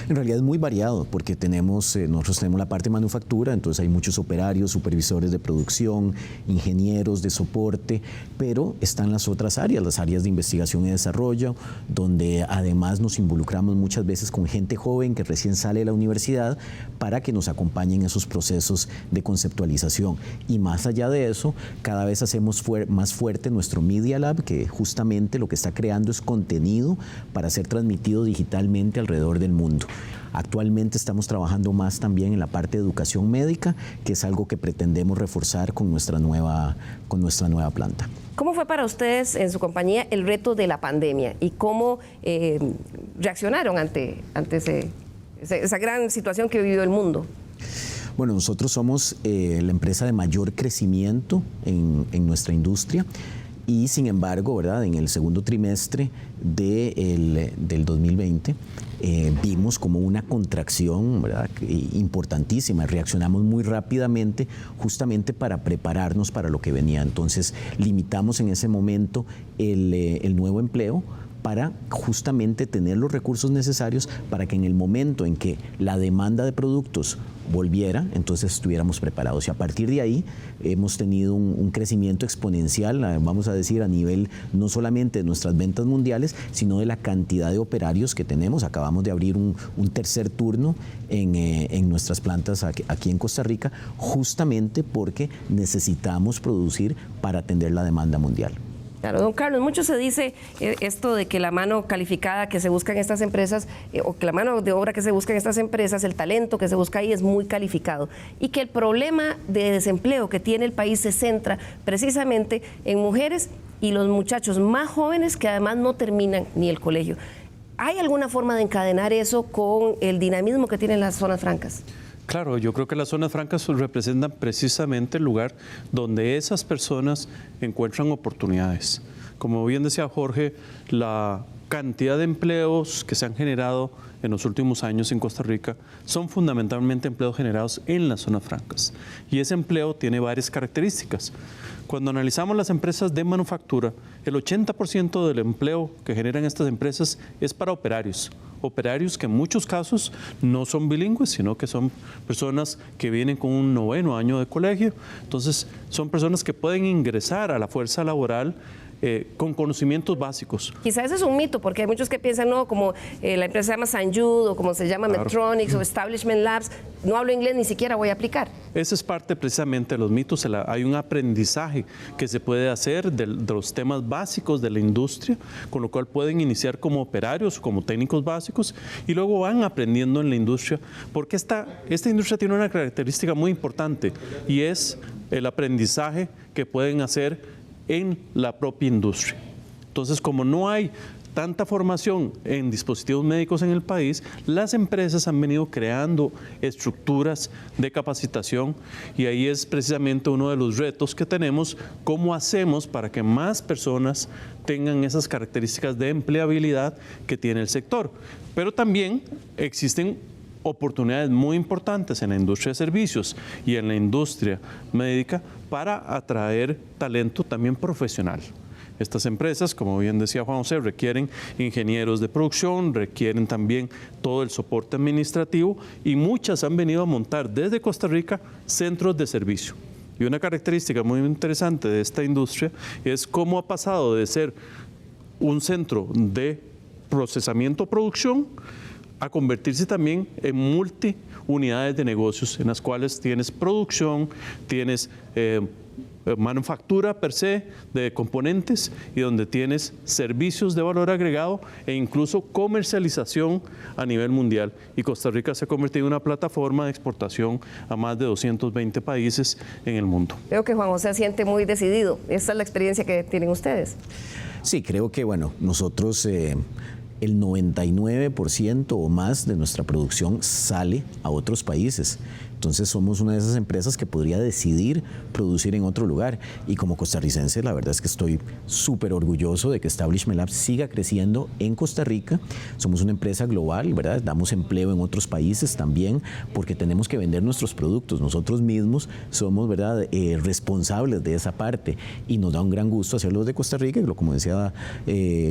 En realidad es muy variado porque nosotros tenemos la parte de manufactura, entonces hay muchos operarios, supervisores de producción, ingenieros de soporte, pero están las otras áreas, las áreas de investigación y desarrollo, donde además nos involucramos muchas veces con gente joven que recién sale de la universidad para que nos acompañen en esos procesos de conceptualización. Y más allá de eso, cada vez hacemos más fuerte nuestro Media Lab, que justamente lo que está creando es contenido para ser transmitido digitalmente alrededor del mundo. Actualmente estamos trabajando más también en la parte de educación médica, que es algo que pretendemos reforzar con nuestra nueva planta. ¿Cómo fue para ustedes en su compañía el reto de la pandemia y cómo reaccionaron ante esa gran situación que vivió el mundo? Bueno, nosotros somos la empresa de mayor crecimiento en nuestra industria. Y sin embargo, ¿verdad?, en el segundo trimestre del 2020 vimos como una contracción, ¿verdad?, importantísima. Reaccionamos muy rápidamente justamente para prepararnos para lo que venía. Entonces limitamos en ese momento el nuevo empleo para justamente tener los recursos necesarios para que en el momento en que la demanda de productos volviera, entonces estuviéramos preparados. Y a partir de ahí hemos tenido un crecimiento exponencial, vamos a decir, a nivel no solamente de nuestras ventas mundiales, sino de la cantidad de operarios que tenemos. Acabamos de abrir un tercer turno en nuestras plantas aquí en Costa Rica, justamente porque necesitamos producir para atender la demanda mundial. Claro, don Carlos, mucho se dice esto de que la mano calificada que se busca en estas empresas, o que la mano de obra que se busca en estas empresas, el talento que se busca ahí es muy calificado, y que el problema de desempleo que tiene el país se centra precisamente en mujeres y los muchachos más jóvenes que además no terminan ni el colegio. ¿Hay alguna forma de encadenar eso con el dinamismo que tienen las zonas francas? Claro, yo creo que las zonas francas representan precisamente el lugar donde esas personas encuentran oportunidades. Como bien decía Jorge, la cantidad de empleos que se han generado en los últimos años en Costa Rica son fundamentalmente empleos generados en las zonas francas. Y ese empleo tiene varias características. Cuando analizamos las empresas de manufactura, el 80% del empleo que generan estas empresas es para operarios que en muchos casos no son bilingües, sino que son personas que vienen con un 9º año de colegio. Entonces, son personas que pueden ingresar a la fuerza laboral con conocimientos básicos. Quizás ese es un mito, porque hay muchos que piensan, no, como la empresa se llama St. Jude, o como se llama Medtronic, o Establishment Labs, no hablo inglés, ni siquiera voy a aplicar. Esa es parte precisamente de los mitos. Hay un aprendizaje que se puede hacer de los temas básicos de la industria, con lo cual pueden iniciar como operarios, como técnicos básicos, y luego van aprendiendo en la industria, porque esta industria tiene una característica muy importante, y es el aprendizaje que pueden hacer en la propia industria. Entonces, como no hay tanta formación en dispositivos médicos en el país, las empresas han venido creando estructuras de capacitación, y ahí es precisamente uno de los retos que tenemos: cómo hacemos para que más personas tengan esas características de empleabilidad que tiene el sector. Pero también existen oportunidades muy importantes en la industria de servicios y en la industria médica para atraer talento también profesional. Estas empresas, como bien decía Juan José, requieren ingenieros de producción, requieren también todo el soporte administrativo, y muchas han venido a montar desde Costa Rica centros de servicio. Y una característica muy interesante de esta industria es cómo ha pasado de ser un centro de procesamiento-producción a convertirse también en multiunidades de negocios, en las cuales tienes producción, tienes manufactura per se de componentes, y donde tienes servicios de valor agregado e incluso comercialización a nivel mundial. Y Costa Rica se ha convertido en una plataforma de exportación a más de 220 países en el mundo. Veo que Juan José siente muy decidido. ¿Esta es la experiencia que tienen ustedes? Sí, creo que, bueno, nosotros el 99% o más de nuestra producción sale a otros países. Entonces somos una de esas empresas que podría decidir producir en otro lugar. Y como costarricense, la verdad es que estoy súper orgulloso de que Establishment Labs siga creciendo en Costa Rica. Somos una empresa global, ¿verdad? Damos empleo en otros países también, porque tenemos que vender nuestros productos. Nosotros mismos somos, ¿verdad?, responsables de esa parte, y nos da un gran gusto hacerlo de Costa Rica. Y como decía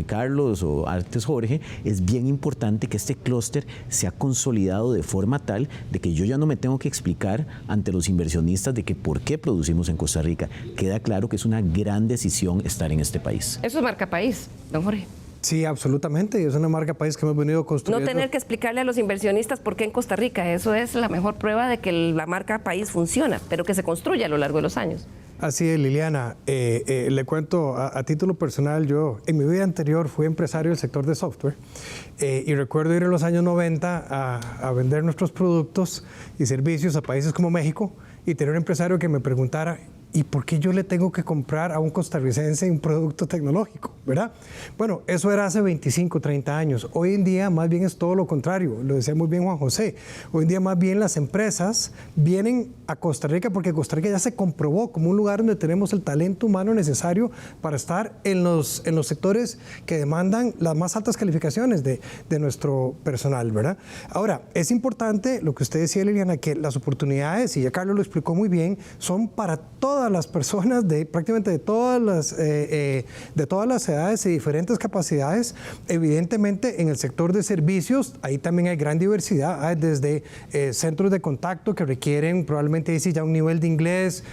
Carlos o antes Jorge, es bien importante que este clúster se ha consolidado de forma tal de que yo ya no me tengo que explicar ante los inversionistas de que por qué producimos en Costa Rica. Queda claro que es una gran decisión estar en este país. Eso es marca país, don Jorge. Sí, absolutamente. Es una marca país que hemos venido construyendo. No tener que explicarle a los inversionistas por qué en Costa Rica. Eso es la mejor prueba de que la marca país funciona, pero que se construye a lo largo de los años. Así es, Liliana. Le cuento a título personal, yo en mi vida anterior fui empresario del sector de software, y recuerdo ir en los años 90 a vender nuestros productos y servicios a países como México, y tener un empresario que me preguntara: ¿y por qué yo le tengo que comprar a un costarricense un producto tecnológico? ¿Verdad? Bueno, eso era hace 25, 30 años. Hoy en día más bien es todo lo contrario. Lo decía muy bien Juan José. Hoy en día más bien las empresas vienen a Costa Rica porque Costa Rica ya se comprobó como un lugar donde tenemos el talento humano necesario para estar en los sectores que demandan las más altas calificaciones de nuestro personal, ¿verdad? Ahora, es importante lo que usted decía, Liliana, que las oportunidades, y ya Carlos lo explicó muy bien, son para todas las personas, prácticamente de todas las edades y diferentes capacidades. Evidentemente, en el sector de servicios, ahí también hay gran diversidad. Hay desde centros de contacto que requieren probablemente ya un nivel de inglés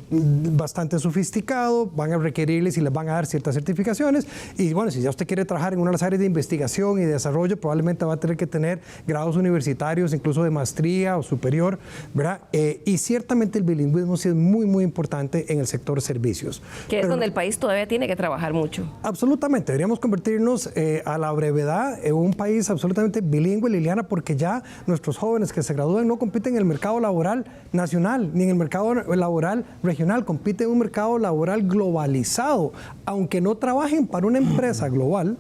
bastante sofisticado, van a requerirles y les van a dar ciertas certificaciones. Y bueno, si ya usted quiere trabajar en una de las áreas de investigación y desarrollo, probablemente va a tener que tener grados universitarios, incluso de maestría o superior, ¿verdad? Y ciertamente el bilingüismo sí es muy muy importante en el sector servicios. Que es donde el país todavía tiene que trabajar mucho. Absolutamente, deberíamos convertirnos a la brevedad en un país absolutamente bilingüe, Liliana, porque ya nuestros jóvenes que se gradúan no compiten en el mercado laboral nacional ni en el mercado laboral regional, compiten en un mercado laboral globalizado. Aunque no trabajen para una empresa global,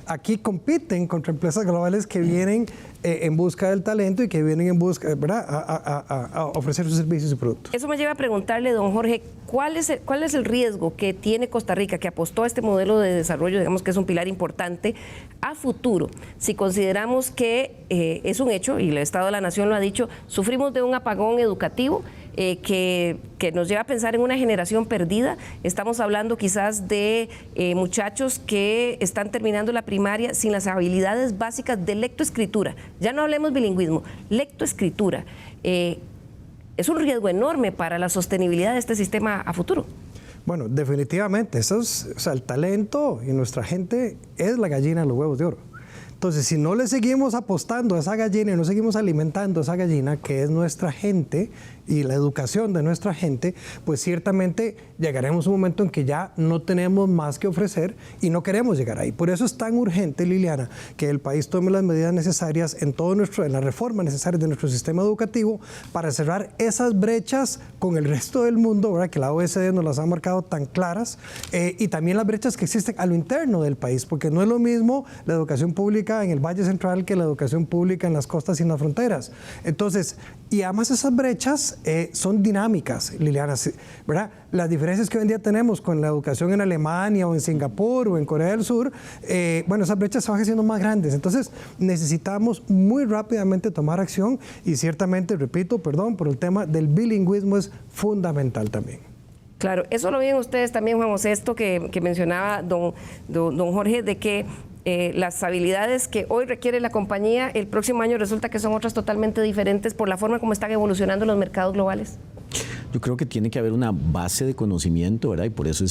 aquí compiten contra empresas globales que vienen en busca del talento y que vienen en busca, ¿verdad?, a ofrecer sus servicios y productos. Eso me lleva a preguntarle, don Jorge, ¿cuál es el riesgo que tiene Costa Rica, que apostó a este modelo de desarrollo, digamos que es un pilar importante, a futuro? Si consideramos que es un hecho, y el Estado de la Nación lo ha dicho, sufrimos de un apagón educativo, que nos lleva a pensar en una generación perdida. Estamos hablando quizás de muchachos que están terminando la primaria sin las habilidades básicas de lectoescritura. Ya no hablemos bilingüismo, lectoescritura. Es un riesgo enorme para la sostenibilidad de este sistema a futuro. Bueno, definitivamente, el talento y nuestra gente es la gallina de los huevos de oro. Entonces, si no le seguimos apostando a esa gallina y no seguimos alimentando a esa gallina, que es nuestra gente y la educación de nuestra gente, pues ciertamente llegaremos a un momento en que ya no tenemos más que ofrecer y no queremos llegar ahí. Por eso es tan urgente, Liliana, que el país tome las medidas necesarias en la reforma necesaria de nuestro sistema educativo para cerrar esas brechas con el resto del mundo, ¿verdad?, que la OECD nos las ha marcado tan claras, y también las brechas que existen a lo interno del país, porque no es lo mismo la educación pública en el Valle Central que la educación pública en las costas y en las fronteras. Entonces, y además esas brechas son dinámicas, Liliana, ¿verdad? Las diferencias que hoy en día tenemos con la educación en Alemania o en Singapur o en Corea del Sur, bueno, esas brechas se van haciendo más grandes. Entonces, necesitamos muy rápidamente tomar acción y ciertamente, repito, perdón, por el tema del bilingüismo es fundamental también. Claro, eso lo ven ustedes también, Juan José, esto que mencionaba don Jorge, de que las habilidades que hoy requiere la compañía, el próximo año resulta que son otras totalmente diferentes por la forma como están evolucionando los mercados globales. Yo creo que tiene que haber una base de conocimiento, ¿verdad? Y por eso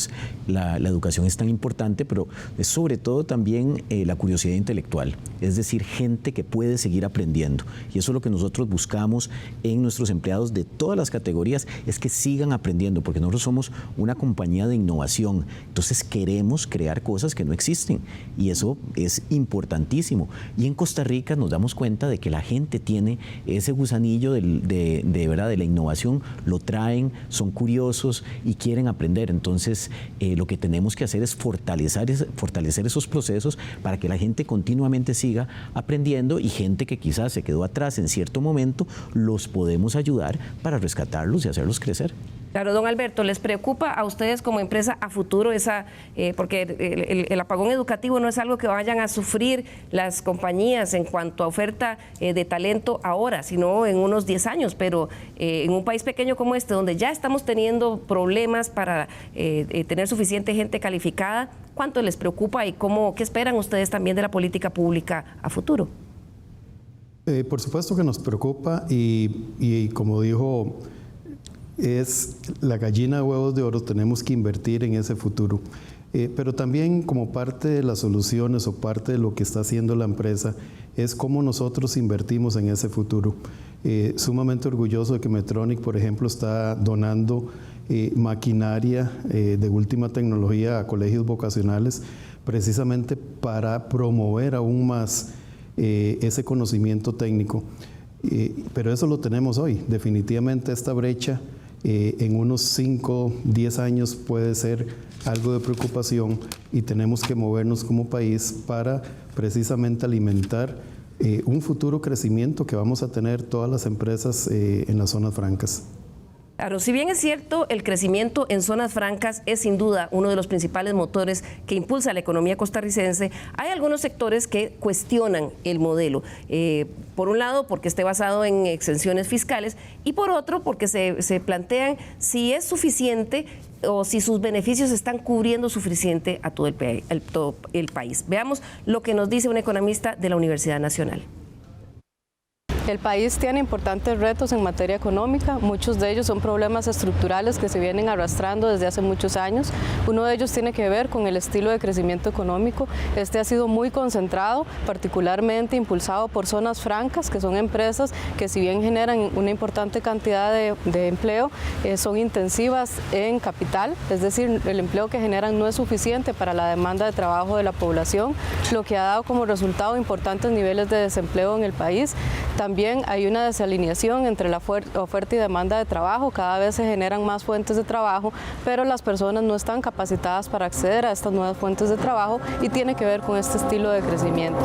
la educación es tan importante, pero es sobre todo también la curiosidad intelectual, es decir, gente que puede seguir aprendiendo. Y eso es lo que nosotros buscamos en nuestros empleados de todas las categorías, es que sigan aprendiendo, porque nosotros somos una compañía de innovación. Entonces queremos crear cosas que no existen y eso es importantísimo. Y en Costa Rica nos damos cuenta de que la gente tiene ese gusanillo ¿verdad?, de la innovación, lo traen, son curiosos y quieren aprender. Entonces, lo que tenemos que hacer es fortalecer esos procesos para que la gente continuamente siga aprendiendo, y gente que quizás se quedó atrás en cierto momento, los podemos ayudar para rescatarlos y hacerlos crecer. Claro, don Alberto, ¿les preocupa a ustedes como empresa a futuro porque el apagón educativo no es algo que vayan a sufrir las compañías en cuanto a oferta de talento ahora, sino en unos 10 años? Pero en un país pequeño como este, donde ya estamos teniendo problemas para tener suficiente gente calificada, ¿cuánto les preocupa y qué esperan ustedes también de la política pública a futuro? Por supuesto que nos preocupa y como dijo, es la gallina de huevos de oro, tenemos que invertir en ese futuro. Pero también como parte de las soluciones o parte de lo que está haciendo la empresa es cómo nosotros invertimos en ese futuro. Sumamente orgulloso de que Medtronic, por ejemplo, está donando maquinaria de última tecnología a colegios vocacionales precisamente para promover aún más ese conocimiento técnico. Pero eso lo tenemos hoy. Definitivamente esta brecha en unos 5, 10 años puede ser algo de preocupación y tenemos que movernos como país para precisamente alimentar un futuro crecimiento que vamos a tener todas las empresas en las zonas francas. Claro, si bien es cierto, el crecimiento en zonas francas es sin duda uno de los principales motores que impulsa la economía costarricense, hay algunos sectores que cuestionan el modelo. Por un lado, porque esté basado en exenciones fiscales, y por otro, porque se plantean si es suficiente o si sus beneficios están cubriendo suficiente a todo el país. Veamos lo que nos dice un economista de la Universidad Nacional. El país tiene importantes retos en materia económica, muchos de ellos son problemas estructurales que se vienen arrastrando desde hace muchos años. Uno de ellos tiene que ver con el estilo de crecimiento económico. Este ha sido muy concentrado, particularmente impulsado por zonas francas, que son empresas que si bien generan una importante cantidad de empleo, son intensivas en capital, es decir, el empleo que generan no es suficiente para la demanda de trabajo de la población, lo que ha dado como resultado importantes niveles de desempleo en el país. También hay una desalineación entre la oferta y demanda de trabajo, cada vez se generan más fuentes de trabajo, pero las personas no están capacitadas para acceder a estas nuevas fuentes de trabajo y tiene que ver con este estilo de crecimiento.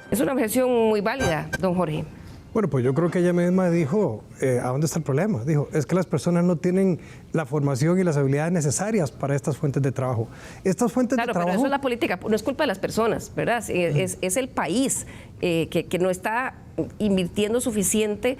Es una objeción muy válida, don Jorge. Bueno, pues yo creo que ella misma dijo, ¿a dónde está el problema? Dijo, es que las personas no tienen la formación y las habilidades necesarias para estas fuentes de trabajo. Estas fuentes de trabajo... Claro, pero eso es la política, no es culpa de las personas, ¿verdad? Es el país que no está invirtiendo suficiente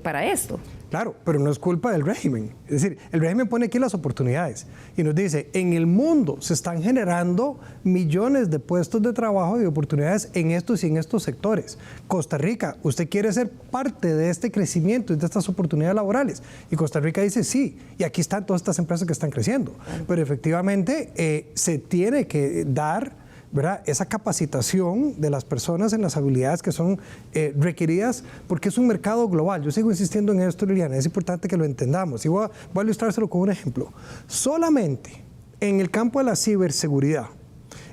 para esto. Claro, pero no es culpa del régimen. Es decir, el régimen pone aquí las oportunidades y nos dice, en el mundo se están generando millones de puestos de trabajo y oportunidades en estos y en estos sectores. Costa Rica, ¿usted quiere ser parte de este crecimiento y de estas oportunidades laborales? Y Costa Rica dice sí, y aquí están todas estas empresas que están creciendo. Pero efectivamente se tiene que dar, ¿verdad?, esa capacitación de las personas en las habilidades que son requeridas, porque es un mercado global. Yo sigo insistiendo en esto, Liliana, es importante que lo entendamos. Y voy a ilustrárselo con un ejemplo. Solamente en el campo de la ciberseguridad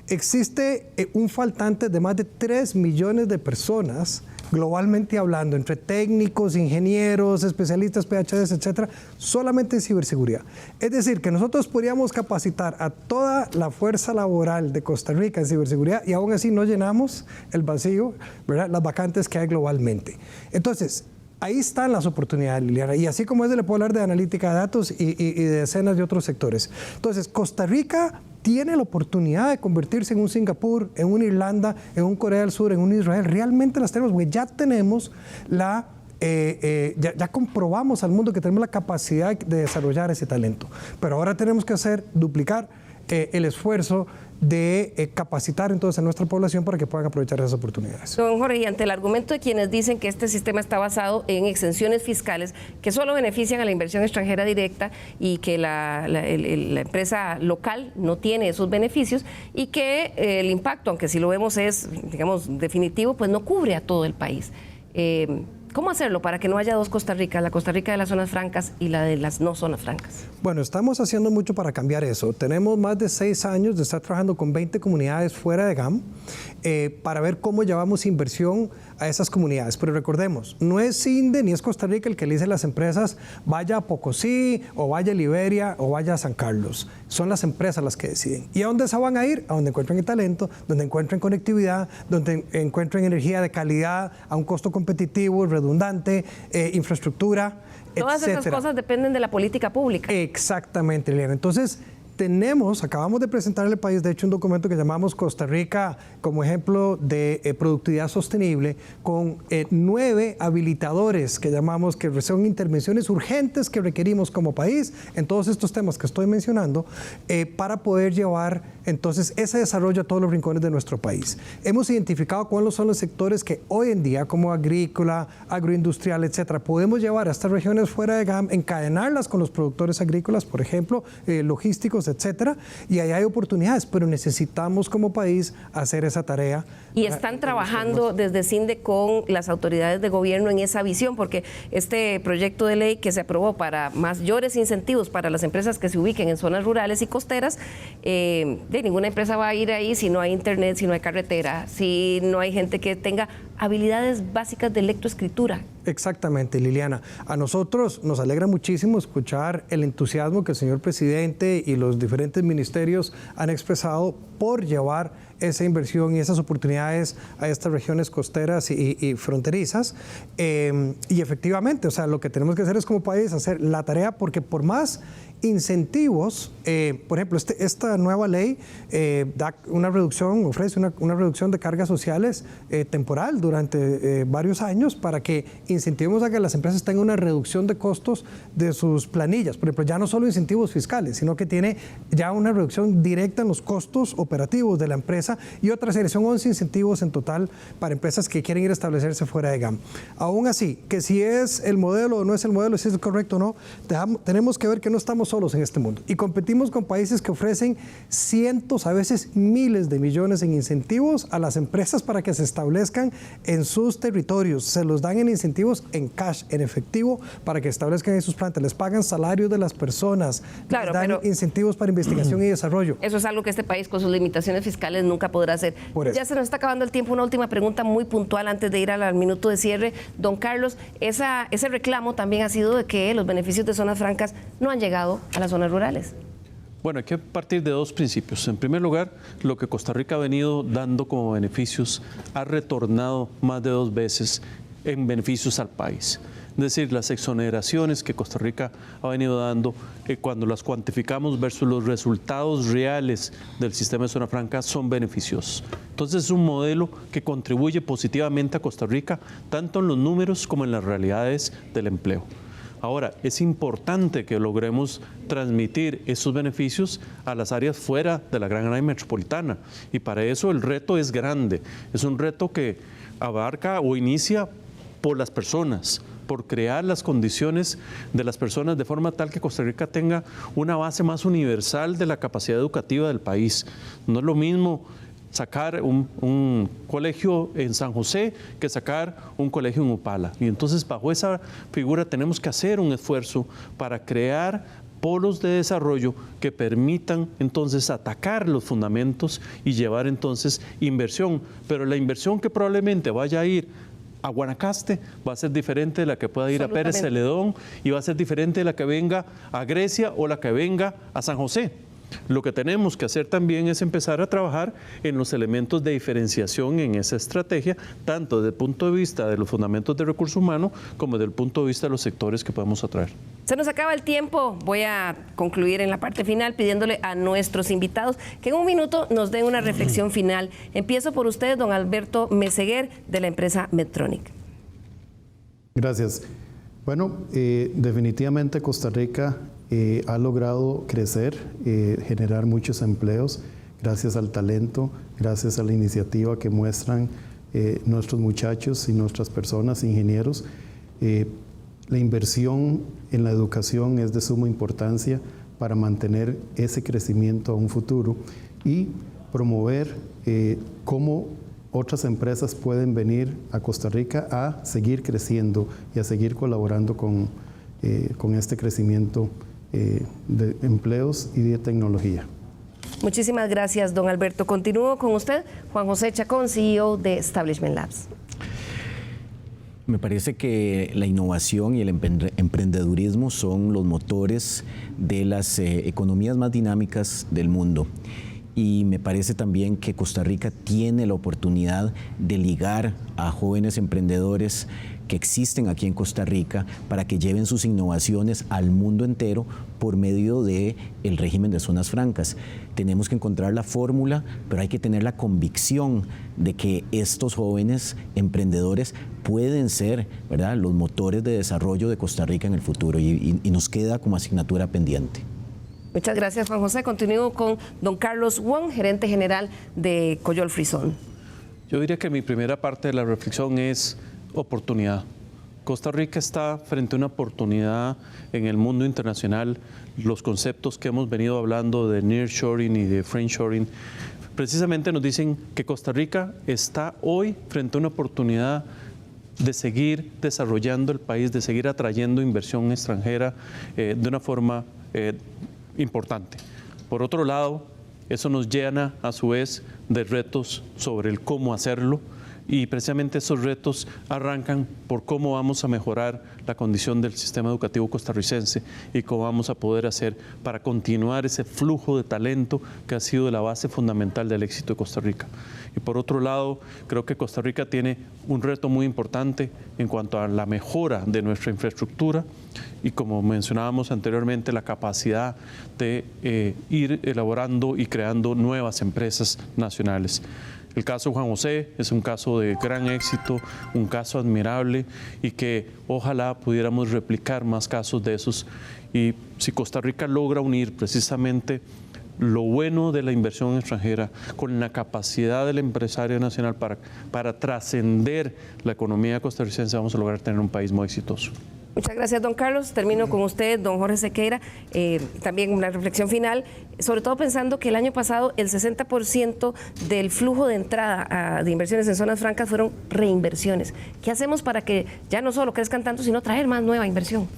existe un faltante de más de 3 millones de personas globalmente hablando, entre técnicos, ingenieros, especialistas, PhDs, etcétera, solamente en ciberseguridad. Es decir, que nosotros podríamos capacitar a toda la fuerza laboral de Costa Rica en ciberseguridad y aún así no llenamos el vacío, ¿verdad?, las vacantes que hay globalmente. Entonces, ahí están las oportunidades, Liliana, y así como le puedo hablar de analítica de datos y de decenas de otros sectores. Entonces, Costa Rica tiene la oportunidad de convertirse en un Singapur, en una Irlanda, en un Corea del Sur, en un Israel. Realmente las tenemos, porque ya tenemos ya comprobamos al mundo que tenemos la capacidad de desarrollar ese talento. Pero ahora tenemos que duplicar el esfuerzo de capacitar entonces a nuestra población para que puedan aprovechar esas oportunidades. Don Jorge, y ante el argumento de quienes dicen que este sistema está basado en exenciones fiscales que solo benefician a la inversión extranjera directa y que la empresa local no tiene esos beneficios y que el impacto, aunque sí lo vemos es, digamos, definitivo, pues no cubre a todo el país. ¿Cómo hacerlo para que no haya dos Costa Ricas, la Costa Rica de las zonas francas y la de las no zonas francas? Bueno, estamos haciendo mucho para cambiar eso. Tenemos más de 6 años de estar trabajando con 20 comunidades fuera de GAM para ver cómo llevamos inversión a esas comunidades. Pero recordemos, no es CINDE ni es Costa Rica el que le dice a las empresas vaya a Pocosí o vaya a Liberia o vaya a San Carlos. Son las empresas las que deciden. ¿Y a dónde se van a ir? A donde encuentren el talento, donde encuentren conectividad, donde encuentren energía de calidad a un costo competitivo, redundante, infraestructura, Todas etcétera. esas cosas dependen de la política pública. Exactamente, Liliana. Entonces, acabamos de presentar al país, de hecho, un documento que llamamos Costa Rica como ejemplo de productividad sostenible, con 9 habilitadores que llamamos que son intervenciones urgentes que requerimos como país en todos estos temas que estoy mencionando, para poder llevar entonces ese desarrollo a todos los rincones de nuestro país. Hemos identificado cuáles son los sectores que hoy en día, como agrícola, agroindustrial, etcétera, podemos llevar a estas regiones fuera de GAM, encadenarlas con los productores agrícolas, por ejemplo, logísticos, etcétera, y ahí hay oportunidades, pero necesitamos como país hacer esa tarea. Y están trabajando desde CINDE con las autoridades de gobierno en esa visión, porque este proyecto de ley que se aprobó para mayores incentivos para las empresas que se ubiquen en zonas rurales y costeras, ninguna empresa va a ir ahí si no hay internet, si no hay carretera, si no hay gente que tenga habilidades básicas de lectoescritura. Exactamente, Liliana. A nosotros nos alegra muchísimo escuchar el entusiasmo que el señor presidente y los diferentes ministerios han expresado por llevar esa inversión y esas oportunidades a estas regiones costeras y fronterizas. Y efectivamente, o sea, lo que tenemos que hacer es como país hacer la tarea, porque por más incentivos, por ejemplo, esta nueva ley da una reducción, ofrece una reducción de cargas sociales temporal durante varios años para que incentivemos a que las empresas tengan una reducción de costos de sus planillas. Por ejemplo, ya no solo incentivos fiscales, sino que tiene ya una reducción directa en los costos operativos de la empresa y otra serie, son 11 incentivos en total para empresas que quieren ir a establecerse fuera de GAM. Aún así, que si es el modelo o no es el modelo, si es correcto o no, tenemos que ver que no estamos solos en este mundo y competimos con países que ofrecen cientos, a veces miles de millones en incentivos a las empresas para que se establezcan en sus territorios. Se los dan en incentivos en cash, en efectivo, para que establezcan en sus plantas. Les pagan salarios de las personas, claro, les dan incentivos para investigación y desarrollo. Eso es algo que este país con sus limitaciones fiscales nunca podrá hacer. Ya se nos está acabando el tiempo. Una última pregunta muy puntual antes de ir al minuto de cierre. Don Carlos, ese reclamo también ha sido de que los beneficios de zonas francas no han llegado a las zonas rurales. Bueno, hay que partir de dos principios. En primer lugar, lo que Costa Rica ha venido dando como beneficios ha retornado más de 2 veces en beneficios al país. Es decir, las exoneraciones que Costa Rica ha venido dando, cuando las cuantificamos versus los resultados reales del sistema de zona franca, son beneficiosos. Entonces es un modelo que contribuye positivamente a Costa Rica, tanto en los números como en las realidades del empleo. Ahora, es importante que logremos transmitir esos beneficios a las áreas fuera de la gran área metropolitana, y para eso el reto es grande. Es un reto que abarca o inicia por las personas, por crear las condiciones de las personas de forma tal que Costa Rica tenga una base más universal de la capacidad educativa del país. No es lo mismo sacar un colegio en San José que sacar un colegio en Upala. Y entonces bajo esa figura tenemos que hacer un esfuerzo para crear polos de desarrollo que permitan entonces atacar los fundamentos y llevar entonces inversión. Pero la inversión que probablemente vaya a ir a Guanacaste va a ser diferente de la que pueda ir a Pérez Celedón y va a ser diferente de la que venga a Grecia o la que venga a San José. Lo que tenemos que hacer también es empezar a trabajar en los elementos de diferenciación en esa estrategia, tanto desde el punto de vista de los fundamentos de recurso humano como desde el punto de vista de los sectores que podemos atraer. Se nos acaba el tiempo. Voy a concluir en la parte final pidiéndole a nuestros invitados que en un minuto nos den una reflexión final. Empiezo por usted, don Alberto Meseguer, de la empresa Medtronic. Gracias. Bueno, definitivamente Costa Rica ha logrado crecer, generar muchos empleos gracias al talento, gracias a la iniciativa que muestran nuestros muchachos y nuestras personas, ingenieros. La inversión en la educación es de suma importancia para mantener ese crecimiento a un futuro y promover cómo otras empresas pueden venir a Costa Rica a seguir creciendo y a seguir colaborando con este crecimiento de empleos y de tecnología. Muchísimas gracias, don Alberto. Continúo con usted, Juan José Chacón, CEO de Establishment Labs. Me parece que la innovación y el emprendedurismo son los motores de las economías más dinámicas del mundo. Y me parece también que Costa Rica tiene la oportunidad de ligar a jóvenes emprendedores que existen aquí en Costa Rica para que lleven sus innovaciones al mundo entero por medio del régimen de zonas francas. Tenemos que encontrar la fórmula, pero hay que tener la convicción de que estos jóvenes emprendedores pueden ser, ¿verdad?, los motores de desarrollo de Costa Rica en el futuro y nos queda como asignatura pendiente. Muchas gracias, Juan José. Continúo con don Carlos Wong, gerente general de Coyol Frisón. Yo diría que mi primera parte de la reflexión es oportunidad. Costa Rica está frente a una oportunidad en el mundo internacional. Los conceptos que hemos venido hablando de nearshoring y de friendshoring precisamente nos dicen que Costa Rica está hoy frente a una oportunidad de seguir desarrollando el país, de seguir atrayendo inversión extranjera de una forma importante. Por otro lado, eso nos llena a su vez de retos sobre el cómo hacerlo, y precisamente esos retos arrancan por cómo vamos a mejorar la condición del sistema educativo costarricense y cómo vamos a poder hacer para continuar ese flujo de talento que ha sido la base fundamental del éxito de Costa Rica. Y por otro lado, creo que Costa Rica tiene un reto muy importante en cuanto a la mejora de nuestra infraestructura y, como mencionábamos anteriormente, la capacidad de ir elaborando y creando nuevas empresas nacionales. El caso de Juan José es un caso de gran éxito, un caso admirable y que ojalá pudiéramos replicar más casos de esos. Y si Costa Rica logra unir precisamente lo bueno de la inversión extranjera con la capacidad del empresario nacional para trascender la economía costarricense, vamos a lograr tener un país muy exitoso. Muchas gracias, don Carlos. Termino con usted, don Jorge Sequeira. También una reflexión final, sobre todo pensando que el año pasado el 60% del flujo de entrada de inversiones en zonas francas fueron reinversiones. ¿Qué hacemos para que ya no solo crezcan tanto, sino traer más nueva inversión?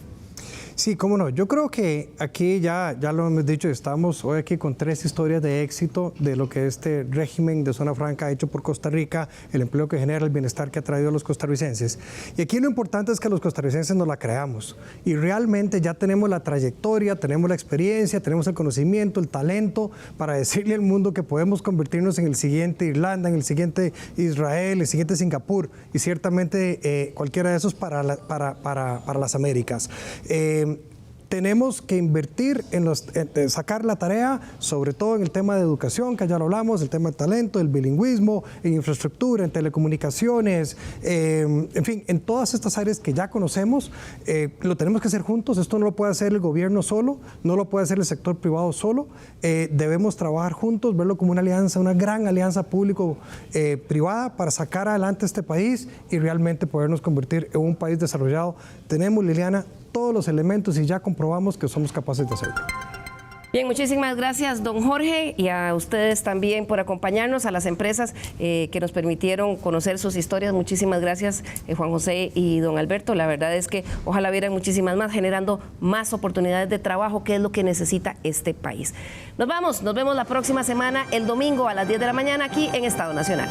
Sí, cómo no. Yo creo que aquí ya lo hemos dicho, estamos hoy aquí con 3 historias de éxito de lo que este régimen de zona franca ha hecho por Costa Rica, el empleo que genera, el bienestar que ha traído a los costarricenses. Y aquí lo importante es que los costarricenses nos la creamos y realmente ya tenemos la trayectoria, tenemos la experiencia, tenemos el conocimiento, el talento para decirle al mundo que podemos convertirnos en el siguiente Irlanda, en el siguiente Israel, el siguiente Singapur y ciertamente cualquiera de esos para las Américas. Tenemos que invertir en sacar la tarea, sobre todo en el tema de educación, que ya lo hablamos, el tema de talento, el bilingüismo, en infraestructura, en telecomunicaciones, en fin, en todas estas áreas que ya conocemos, lo tenemos que hacer juntos. Esto no lo puede hacer el gobierno solo, no lo puede hacer el sector privado solo. Debemos trabajar juntos, verlo como una alianza, una gran alianza público-privada para sacar adelante este país y realmente podernos convertir en un país desarrollado. Tenemos, Liliana, todos los elementos y ya comprobamos que somos capaces de hacerlo. Bien, muchísimas gracias, don Jorge, y a ustedes también por acompañarnos, a las empresas que nos permitieron conocer sus historias. Muchísimas gracias, Juan José y don Alberto. La verdad es que ojalá hubieran muchísimas más, generando más oportunidades de trabajo, que es lo que necesita este país. Nos vemos la próxima semana, el domingo a las 10 de la mañana, aquí en Estado Nacional.